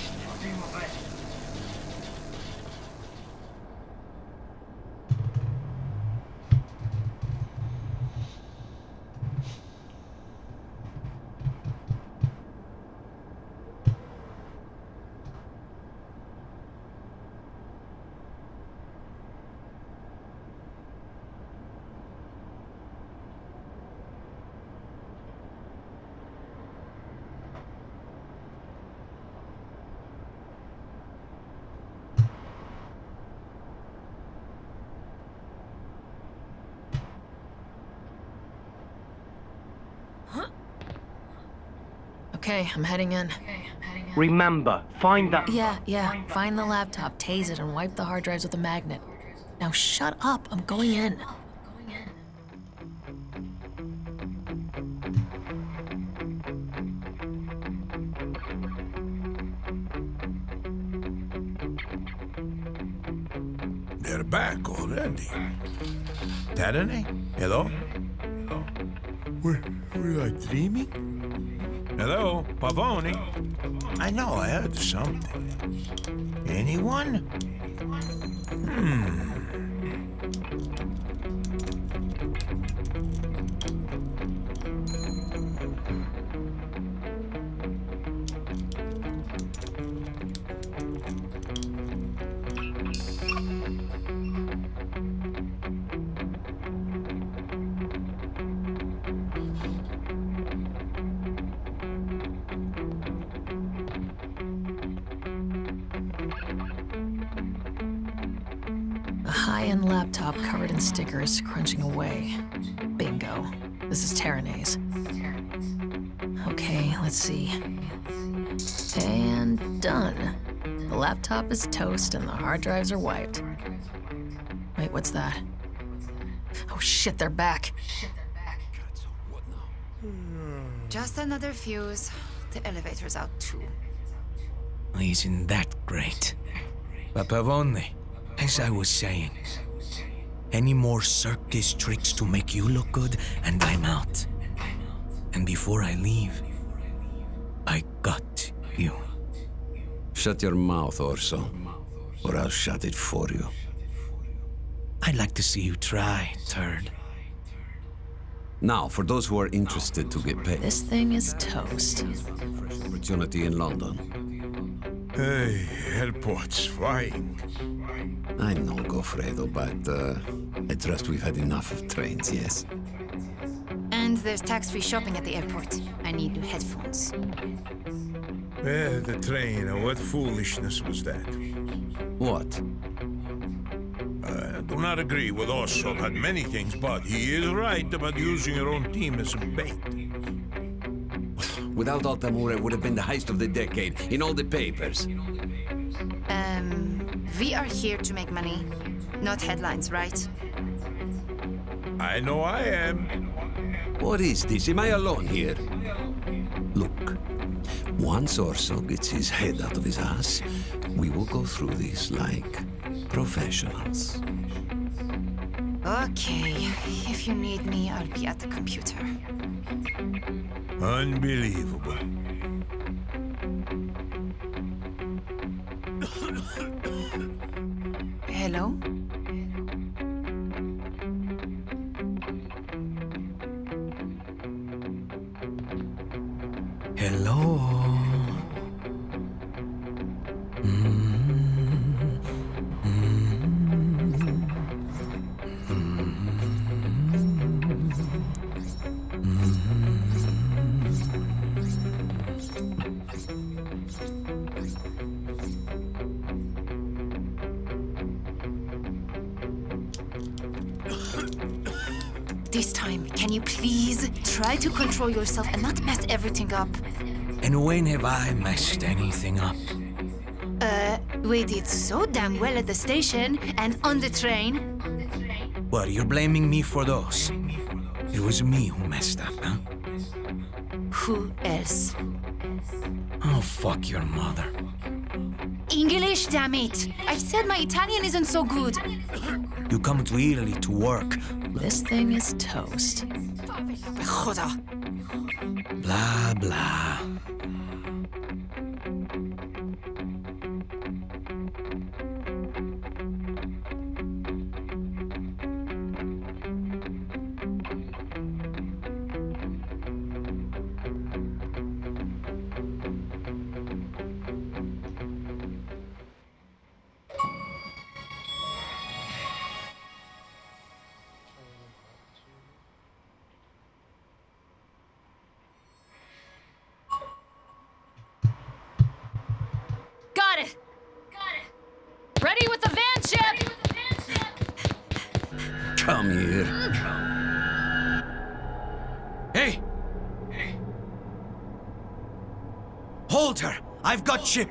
Okay, I'm heading in. Remember, find that... Yeah. Find the laptop, tase it, and wipe the hard drives with a magnet. Now shut up, I'm going in. They're back already. Tyranny? Hello? Were I dreaming? Hello, Pavoni? I know, I heard something. Anyone? A high-end laptop covered in stickers, crunching away. Bingo. This is Terranay's. Okay, let's see. And done. The laptop is toast and the hard drives are wiped. Wait, what's that? Oh shit, they're back. Just another fuse. The elevator's out too. Isn't that great? But Pavone, as I was saying, any more circus tricks to make you look good, and I'm out. And before I leave, I got you. Shut your mouth, Orso, or I'll shut it for you. I'd like to see you try, turd. Now, for those who are interested to get paid. This thing is toast. Opportunity in London. Hey, airport's flying. I know, Goffredo, but I trust we've had enough of trains, yes? And there's tax-free shopping at the airport. I need new headphones. The train, what foolishness was that? What? I do not agree with Osso about many things, but he is right about using your own team as a bait. Without Altamura, it would have been the heist of the decade, in all the papers. We are here to make money, not headlines, right? I know I am. What is this? Am I alone here? Look, once Orso gets his head out of his ass, we will go through this like professionals. Okay, if you need me, I'll be at the computer. Unbelievable. Hello? Hello. This time, can you please try to control yourself and not mess everything up? And when have I messed anything up? We did so damn well at the station and on the train. What, you're blaming me for those? It was me who messed up, huh? Who else? Oh, fuck your mother. English, damn it! I said my Italian isn't so good. You come to Italy to work. This thing is toast. Joda. Blah, blah. Got it! Ready with the van, Chip! Come here. Hey! Hold her! I've got Chip!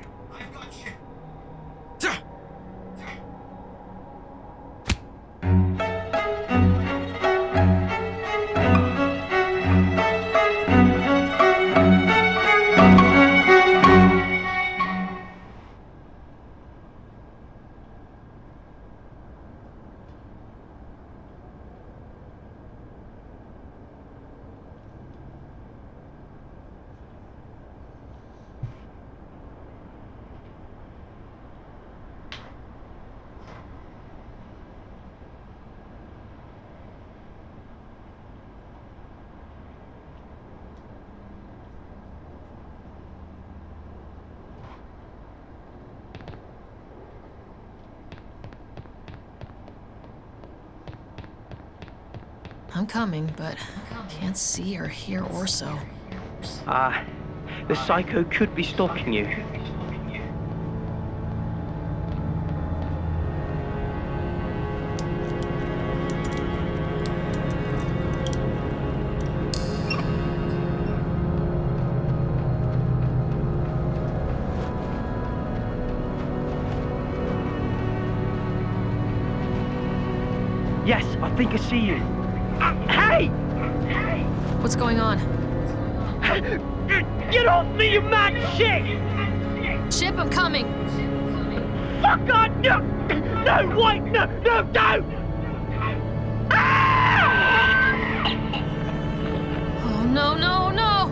I'm coming, but can't see or hear Orso. The psycho could be stalking you. Yes, I think I see you. Hey! What's going on? Get off me, you mad shit! Chip, I'm coming! Fuck on! No! No, wait! No! No, don't! Oh, no, no, no!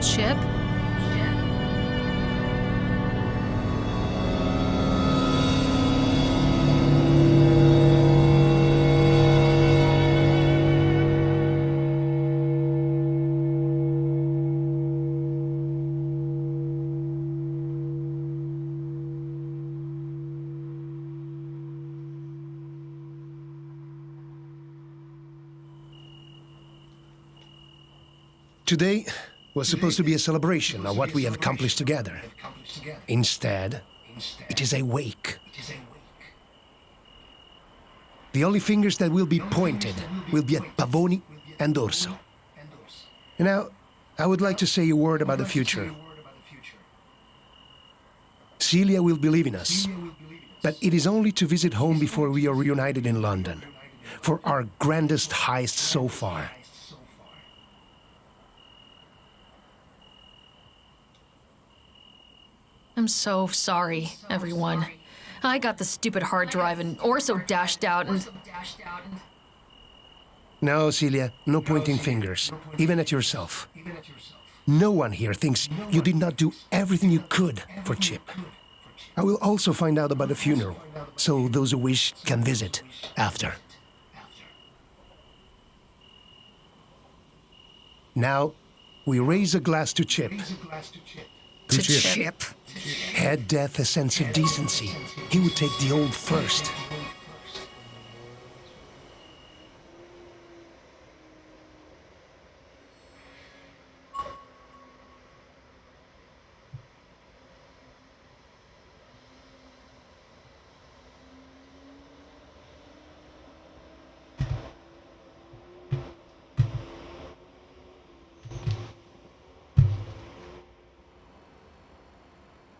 Chip? Today was supposed to be a celebration of what we have accomplished together. Instead, it is a wake. The only fingers that will be pointed will be at Pavoni and Orso. And now, I would like to say a word about the future. Celia will be leaving us, but it is only to visit home before we are reunited in London, for our grandest heist so far. I'm so sorry, everyone. I got the stupid hard drive and Orso dashed out and... No, Celia, no pointing fingers, even at yourself. No one here thinks you did not do everything you could for Chip. I will also find out about the funeral, so those who wish can visit after. Now, we raise a glass to Chip. To Chip? Had death a sense of decency, he would take the old first.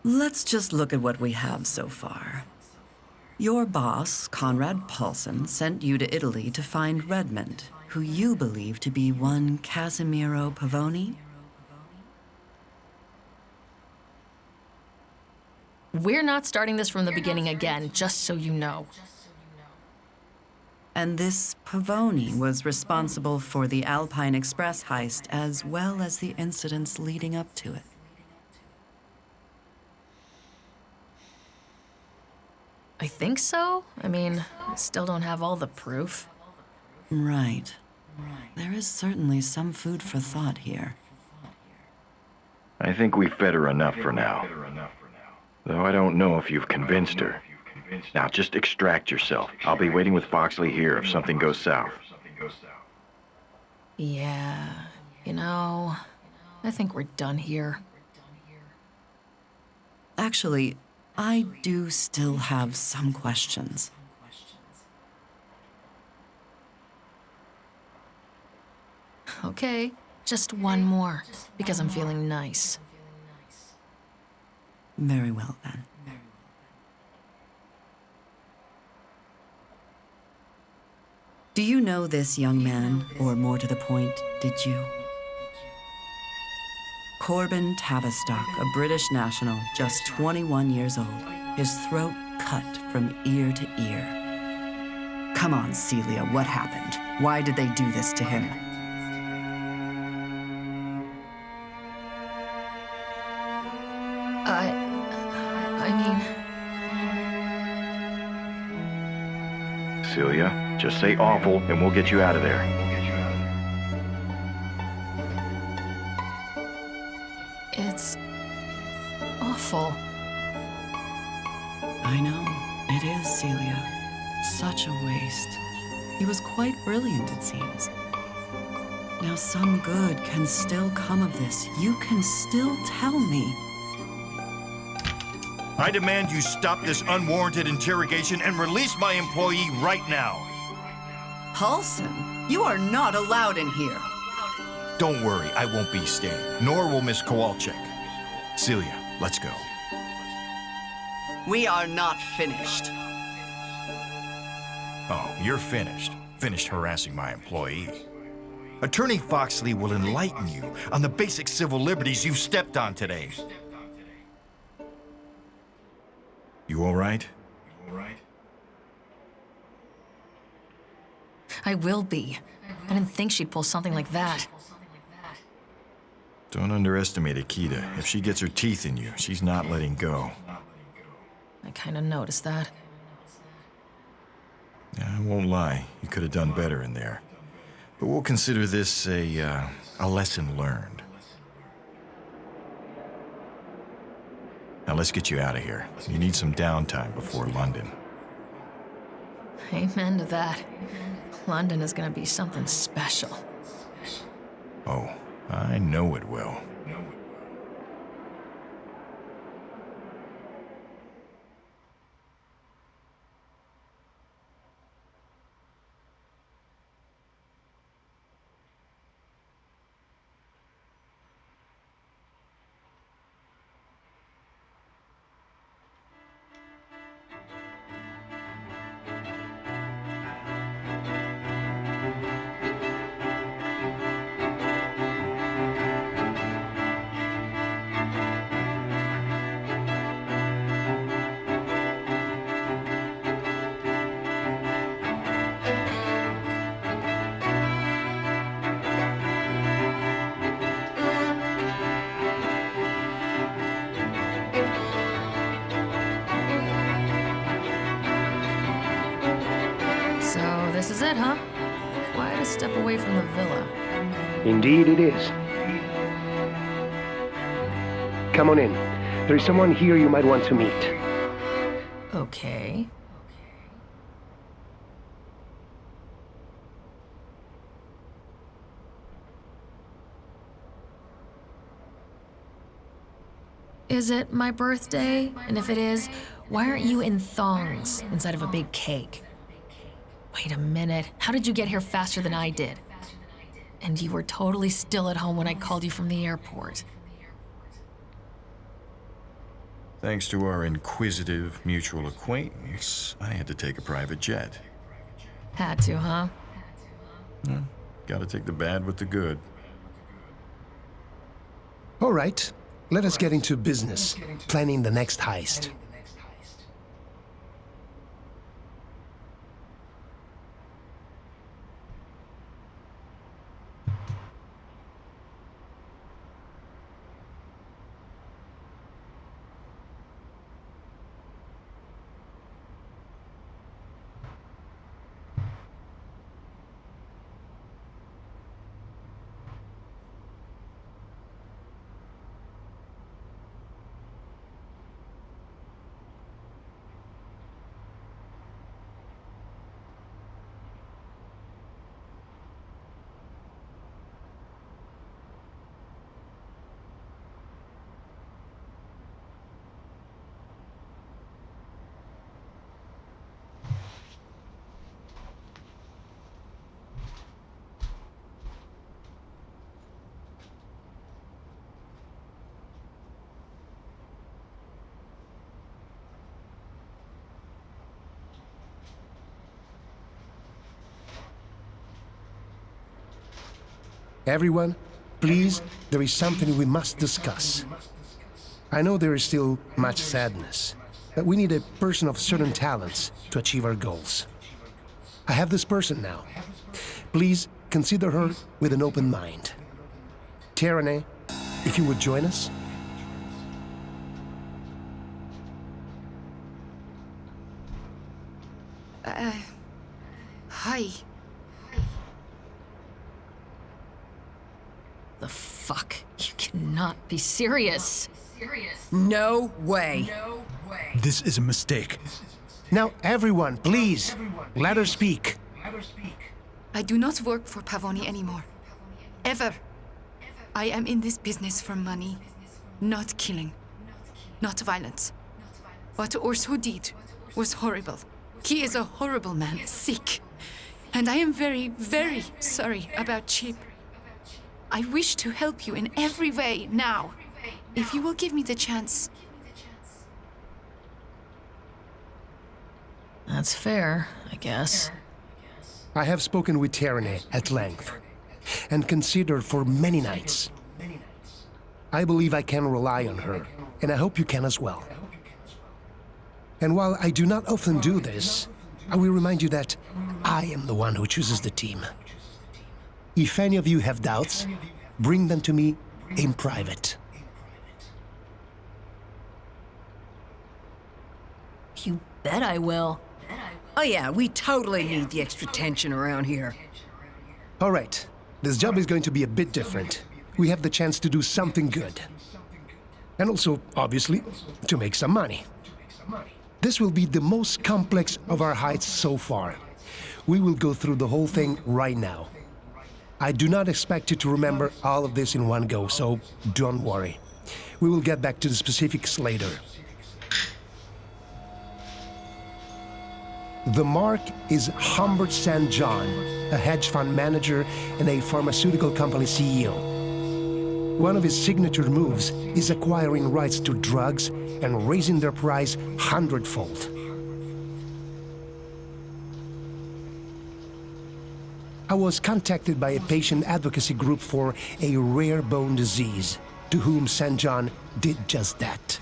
Let's just look at what we have so far. Your boss, Conrad Paulson, sent you to Italy to find Redmond, who you believe to be one Casimiro Pavoni? We're not starting this from the beginning again, just so you know. And this Pavoni was responsible for the Alpine Express heist as well as the incidents leading up to it. I think so. I mean, I still don't have all the proof. Right. There is certainly some food for thought here. I think we fed her enough for now. Though I don't know if you've convinced her. Now, just extract yourself. I'll be waiting with Foxley here if something goes south. Yeah, I think we're done here. Actually, I do still have some questions. Okay, just one more, because I'm feeling nice. Very well, then. Do you know this young man, or more to the point, did you? Corbin Tavistock, a British national, just 21 years old, his throat cut from ear to ear. Come on, Celia, what happened? Why did they do this to him? Celia, just say awful and we'll get you out of there. It's awful. I know. It is, Celia. Such a waste. He was quite brilliant, it seems. Now, some good can still come of this. You can still tell me. I demand you stop this unwarranted interrogation and release my employee right now. Paulson, you are not allowed in here. Don't worry, I won't be staying, nor will Miss Kowalczyk. Celia, let's go. We are not finished. Oh, you're finished. Finished harassing my employee. Attorney Foxley will enlighten you on the basic civil liberties you've stepped on today. You all right? I will be. I didn't think she'd pull something like that. Don't underestimate Akita. If she gets her teeth in you, she's not letting go. I kind of noticed that. I won't lie, you could have done better in there. But we'll consider this a lesson learned. Now let's get you out of here. You need some downtime before London. Amen to that. London is gonna be something special. Oh, I know it will. that, huh? Quite a step away from the villa. Indeed it is. Come on in. There is someone here you might want to meet. Okay. Is it my birthday? And if it is, why aren't you in thongs inside of a big cake? Wait a minute. How did you get here faster than I did? And you were totally still at home when I called you from the airport. Thanks to our inquisitive mutual acquaintance, I had to take a private jet. Had to, huh? Gotta take the bad with the good. All right. Let us get into business, planning the next heist. Everyone, please, there is something we must discuss. I know there is still much sadness, but we need a person of certain talents to achieve our goals. I have this person now. Please consider her with an open mind. Tyranny, if you would join us. Hi. The fuck? You cannot be serious. No way. This is a mistake. Now, everyone, please, let her speak. I do not work for Pavoni anymore. Ever. I am in this business for money, not killing, not violence. What Orso did was horrible. He is a horrible man, sick. And I am very, very sorry about Chip. I wish to help you in every way now. If you will give me the chance. That's fair, I guess. I have spoken with Tyranny at length and considered for many nights. I believe I can rely on her, and I hope you can as well. And while I do not often do this, I will remind you that I am the one who chooses the team. If any of you have doubts, bring them to me in private. You bet I will. Oh yeah, we totally need the extra tension around here. All right, this job is going to be a bit different. We have the chance to do something good. And also, obviously, to make some money. This will be the most complex of our heists so far. We will go through the whole thing right now. I do not expect you to remember all of this in one go, so don't worry. We will get back to the specifics later. The mark is Humbert St. John, a hedge fund manager and a pharmaceutical company CEO. One of his signature moves is acquiring rights to drugs and raising their price 100-fold. I was contacted by a patient advocacy group for a rare bone disease, to whom St. John did just that.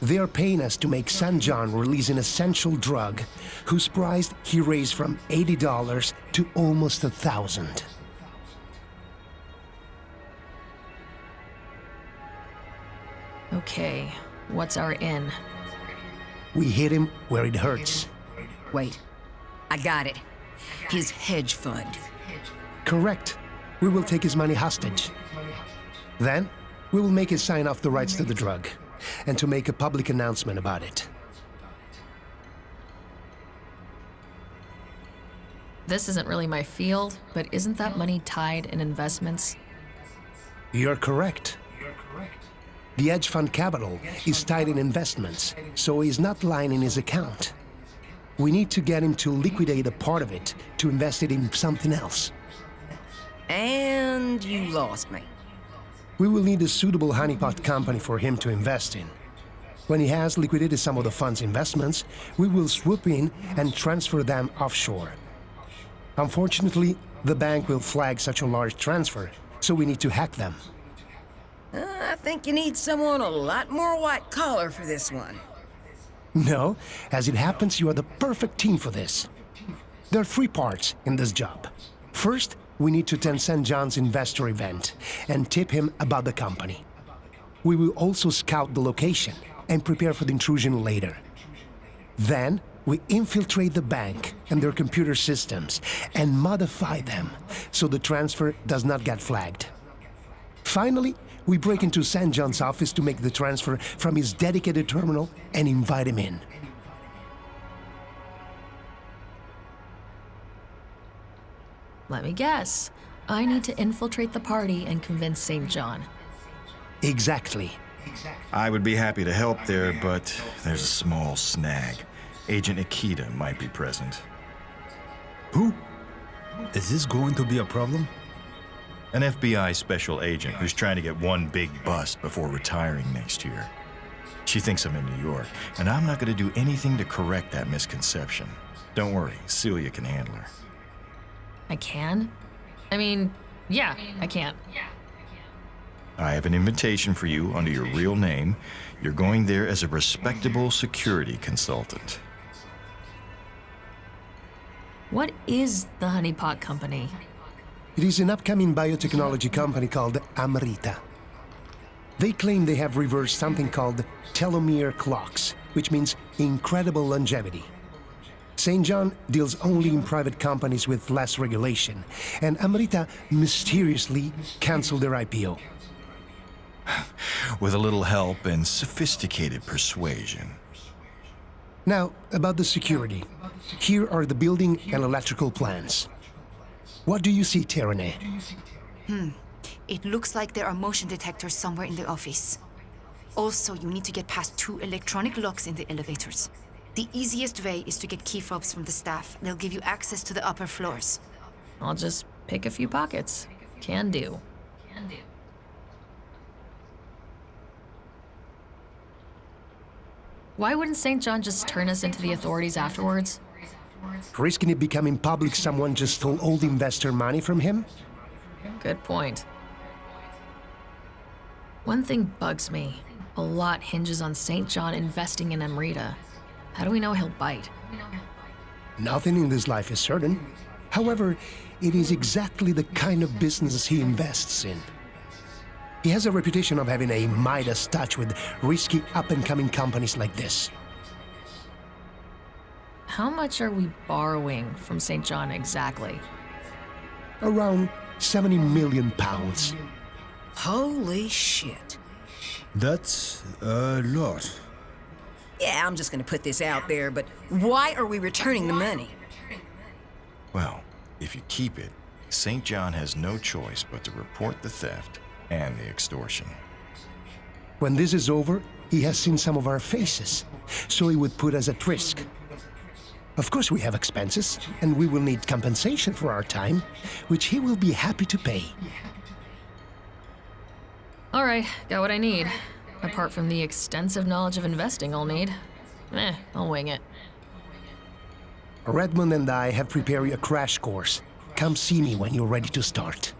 They are paying us to make St. John release an essential drug whose price he raised from $80 to almost $1,000. Okay, what's our in? We hit him where it hurts. Wait, I got it. his hedge fund. Correct. We will take his money hostage. Then, we will make him sign off the rights to the drug, and to make a public announcement about it. This isn't really my field, but isn't that money tied in investments? You're correct. The hedge fund capital is tied in investments, so he's not lying in his account. We need to get him to liquidate a part of it to invest it in something else. And you lost me. We will need a suitable honeypot company for him to invest in. When he has liquidated some of the fund's investments, we will swoop in and transfer them offshore. Unfortunately, the bank will flag such a large transfer, so we need to hack them. I think you need someone a lot more white-collar for this one. No, as it happens, you are the perfect team for this. There are 3 parts in this job. First, we need to attend St. John's investor event and tip him about the company. We will also scout the location and prepare for the intrusion later. Then, we infiltrate the bank and their computer systems and modify them so the transfer does not get flagged. Finally, we break into St. John's office to make the transfer from his dedicated terminal and invite him in. Let me guess. I need to infiltrate the party and convince St. John. Exactly. I would be happy to help there, but there's a small snag. Agent Ikeda might be present. Who? Is this going to be a problem? An FBI special agent who's trying to get one big bust before retiring next year. She thinks I'm in New York, and I'm not going to do anything to correct that misconception. Don't worry, Celia can handle her. I can? I mean, yeah, I can. I have an invitation for you under your real name. You're going there as a respectable security consultant. What is the honeypot company? It is an upcoming biotechnology company called Amrita. They claim they have reversed something called telomere clocks, which means incredible longevity. St. John deals only in private companies with less regulation, and Amrita mysteriously canceled their IPO. With a little help and sophisticated persuasion. Now, about the security. Here are the building and electrical plans. What do you see, Tyranny? It looks like there are motion detectors somewhere in the office. Also, you need to get past 2 electronic locks in the elevators. The easiest way is to get key fobs from the staff. They'll give you access to the upper floors. I'll just pick a few pockets. Can do. Why wouldn't St. John just turn us into the authorities afterwards? Risking it becoming public someone just stole all the investor money from him? Good point. One thing bugs me. A lot hinges on St. John investing in Amrita. How do we know he'll bite? Nothing in this life is certain. However, it is exactly the kind of business he invests in. He has a reputation of having a Midas touch with risky up-and-coming companies like this. How much are we borrowing from St. John exactly? Around 70 million pounds. Holy shit. That's a lot. Yeah, I'm just gonna put this out there, but why are we returning the money? Well, if you keep it, St. John has no choice but to report the theft and the extortion. When this is over, he has seen some of our faces, so he would put us at risk. Of course, we have expenses, and we will need compensation for our time, which he will be happy to pay. All right, got what I need. Apart from the extensive knowledge of investing I'll need. I'll wing it. Redmond and I have prepared a crash course. Come see me when you're ready to start.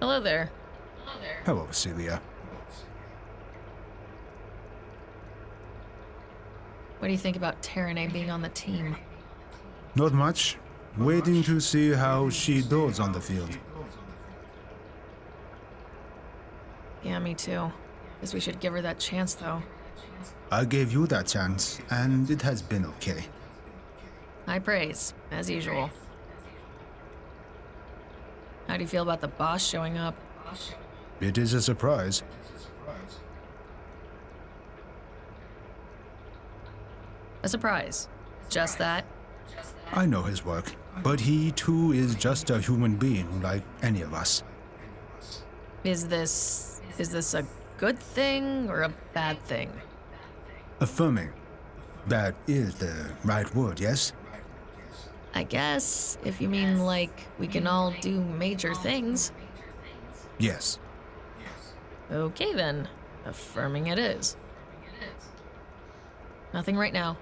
Hello there. Hello, Celia. What do you think about Terene being on the team? Not much. Waiting to see how she does on the field. Yeah, me too. Guess we should give her that chance, though. I gave you that chance, and it has been okay. High praise, as usual. How do you feel about the boss showing up? It is a surprise. A surprise. Just that? I know his work, but he too is just a human being like any of us. Is this a good thing or a bad thing? Affirming. That is the right word, yes? I guess, if you mean like we can all do major things. Yes. Okay then. Affirming it is. Nothing right now.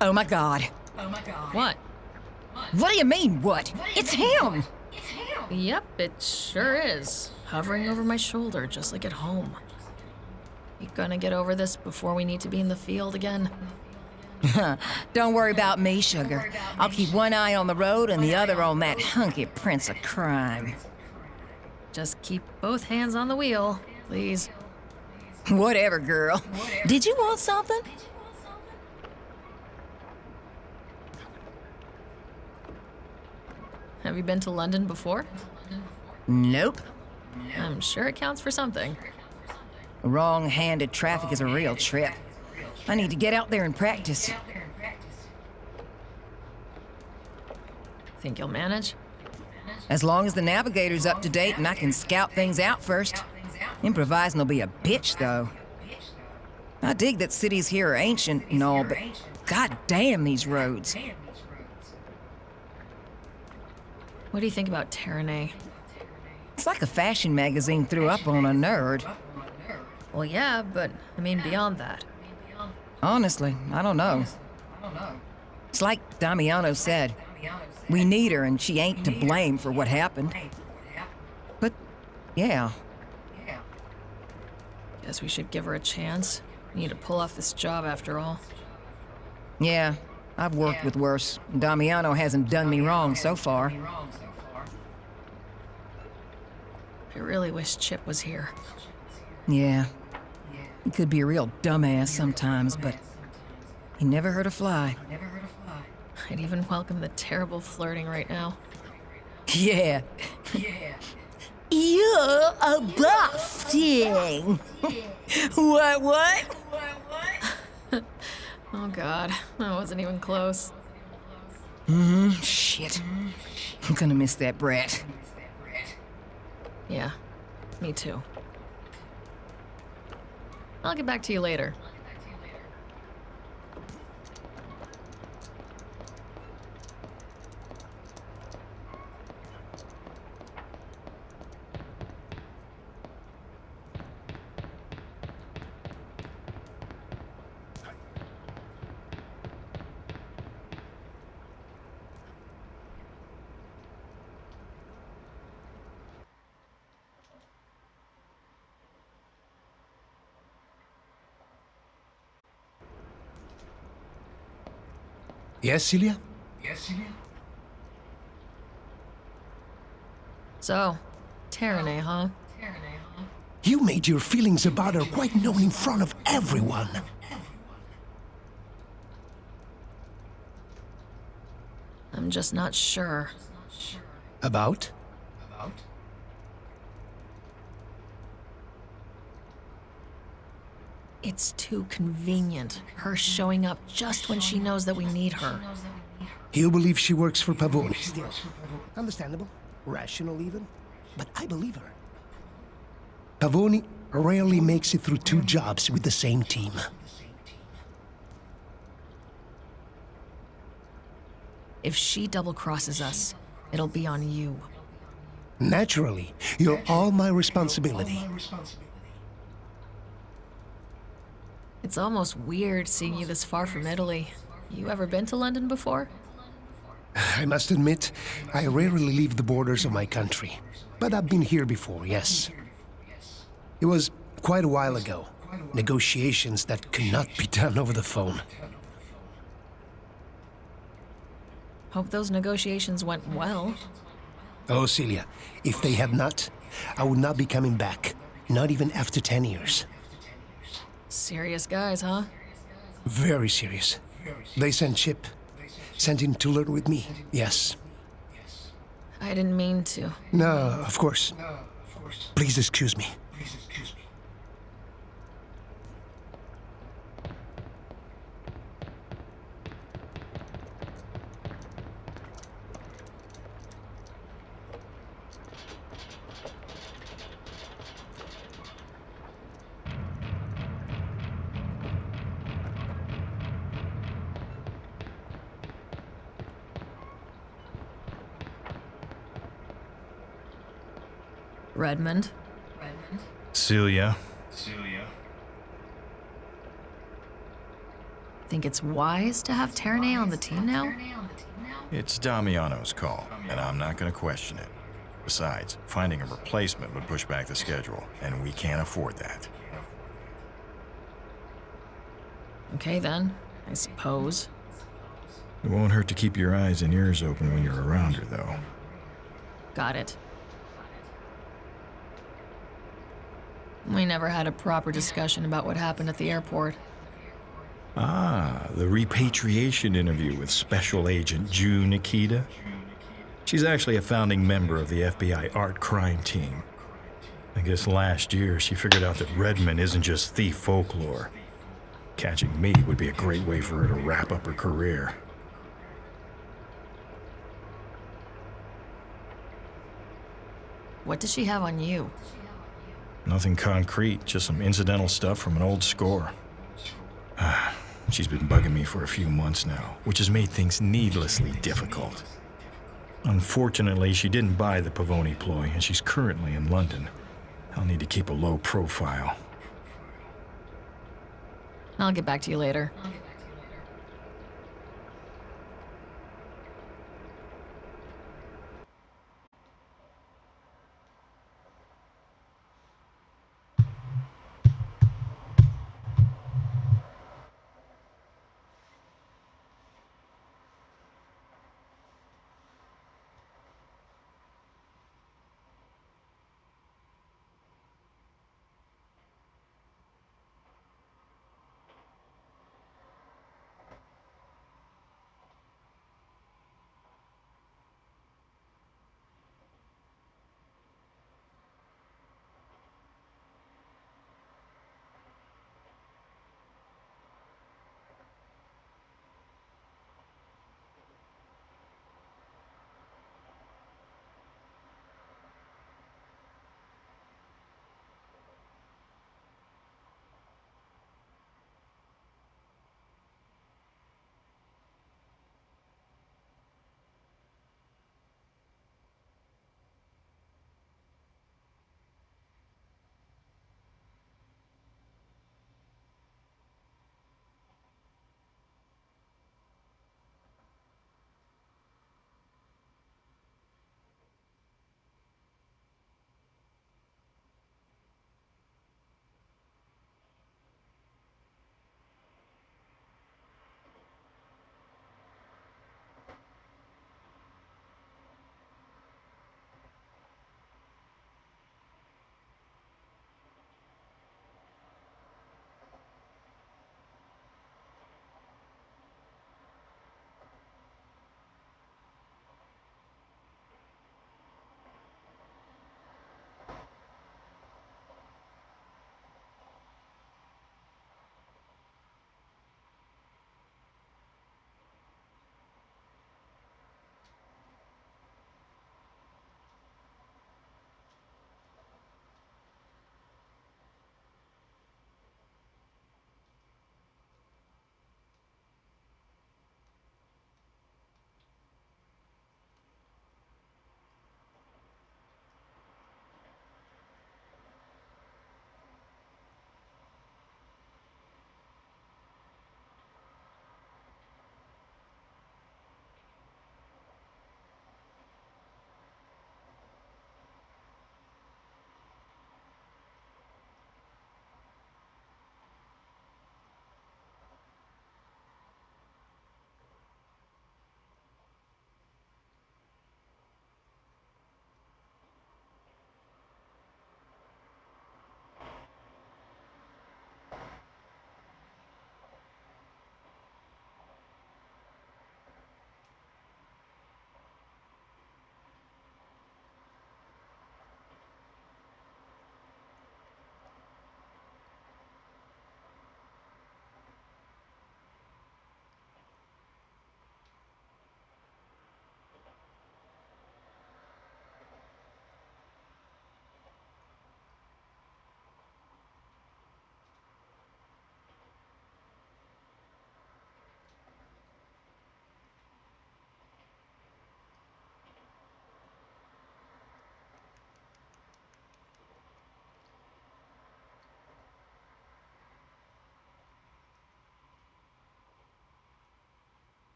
Oh my God. What? What do you mean, what? It's him! Yep, it sure is. Hovering over my shoulder, just like at home. You gonna get over this before we need to be in the field again? Don't worry about me, sugar. I'll keep one eye on the road and the other on that hunky prince of crime. Just keep both hands on the wheel, please. Whatever, girl. Did you want something? Have you been to London before? Nope. I'm sure it counts for something. Wrong-handed traffic is a real trip. I need to get out there and practice. Think you'll manage? As long as the navigator's up to date and I can scout things out first. Improvising will be a bitch, though. I dig that cities here are ancient and all, but god damn these roads. What do you think about Terene? It's like a fashion magazine threw up on a nerd. Well, yeah, but I mean beyond that. Honestly, I don't know. It's like Damiano said. We need her and she ain't to blame for what happened. But, yeah. Guess we should give her a chance. We need to pull off this job after all. Yeah, I've worked with worse. Damiano hasn't done me wrong so far. I really wish Chip was here. Yeah. He could be a real dumbass sometimes, but he never hurt a fly. I'd even welcome the terrible flirting right now. Yeah. You're a buff thing. What? Oh god, that wasn't even close. Shit. I'm gonna miss that brat. Yeah, me too. I'll get back to you later. Yes, Celia? So, Terene, huh? You made your feelings about her quite known in front of everyone. I'm just not sure. About? It's too convenient, her showing up just when she knows that we need her. You believe she works for Pavoni? Understandable. Rational even. But I believe her. Pavoni rarely makes it through two jobs with the same team. If she double-crosses us, it'll be on you. Naturally, you're all my responsibility. It's almost weird seeing you this far from Italy. You ever been to London before? I must admit, I rarely leave the borders of my country. But I've been here before, yes. It was quite a while ago. Negotiations that could not be done over the phone. Hope those negotiations went well. Oh, Celia, if they had not, I would not be coming back. Not even after 10 years. Serious guys, huh? Very serious. They sent Chip. Sent him to learn with me, yes. I didn't mean to. No, of course. Please excuse me. Redmond. Celia. Think it's wise to have Terranay on the team now? It's Damiano's call, and I'm not going to question it. Besides, finding a replacement would push back the schedule, and we can't afford that. Okay then, I suppose. It won't hurt to keep your eyes and ears open when you're around her, though. Got it. We never had a proper discussion about what happened at the airport. Ah, the repatriation interview with Special Agent Ju Nikita. She's actually a founding member of the FBI art crime team. I guess last year she figured out that Redmond isn't just thief folklore. Catching me would be a great way for her to wrap up her career. What does she have on you? Nothing concrete, just some incidental stuff from an old score. She's been bugging me for a few months now, which has made things needlessly difficult. Unfortunately, she didn't buy the Pavoni ploy, and she's currently in London. I'll need to keep a low profile. I'll get back to you later.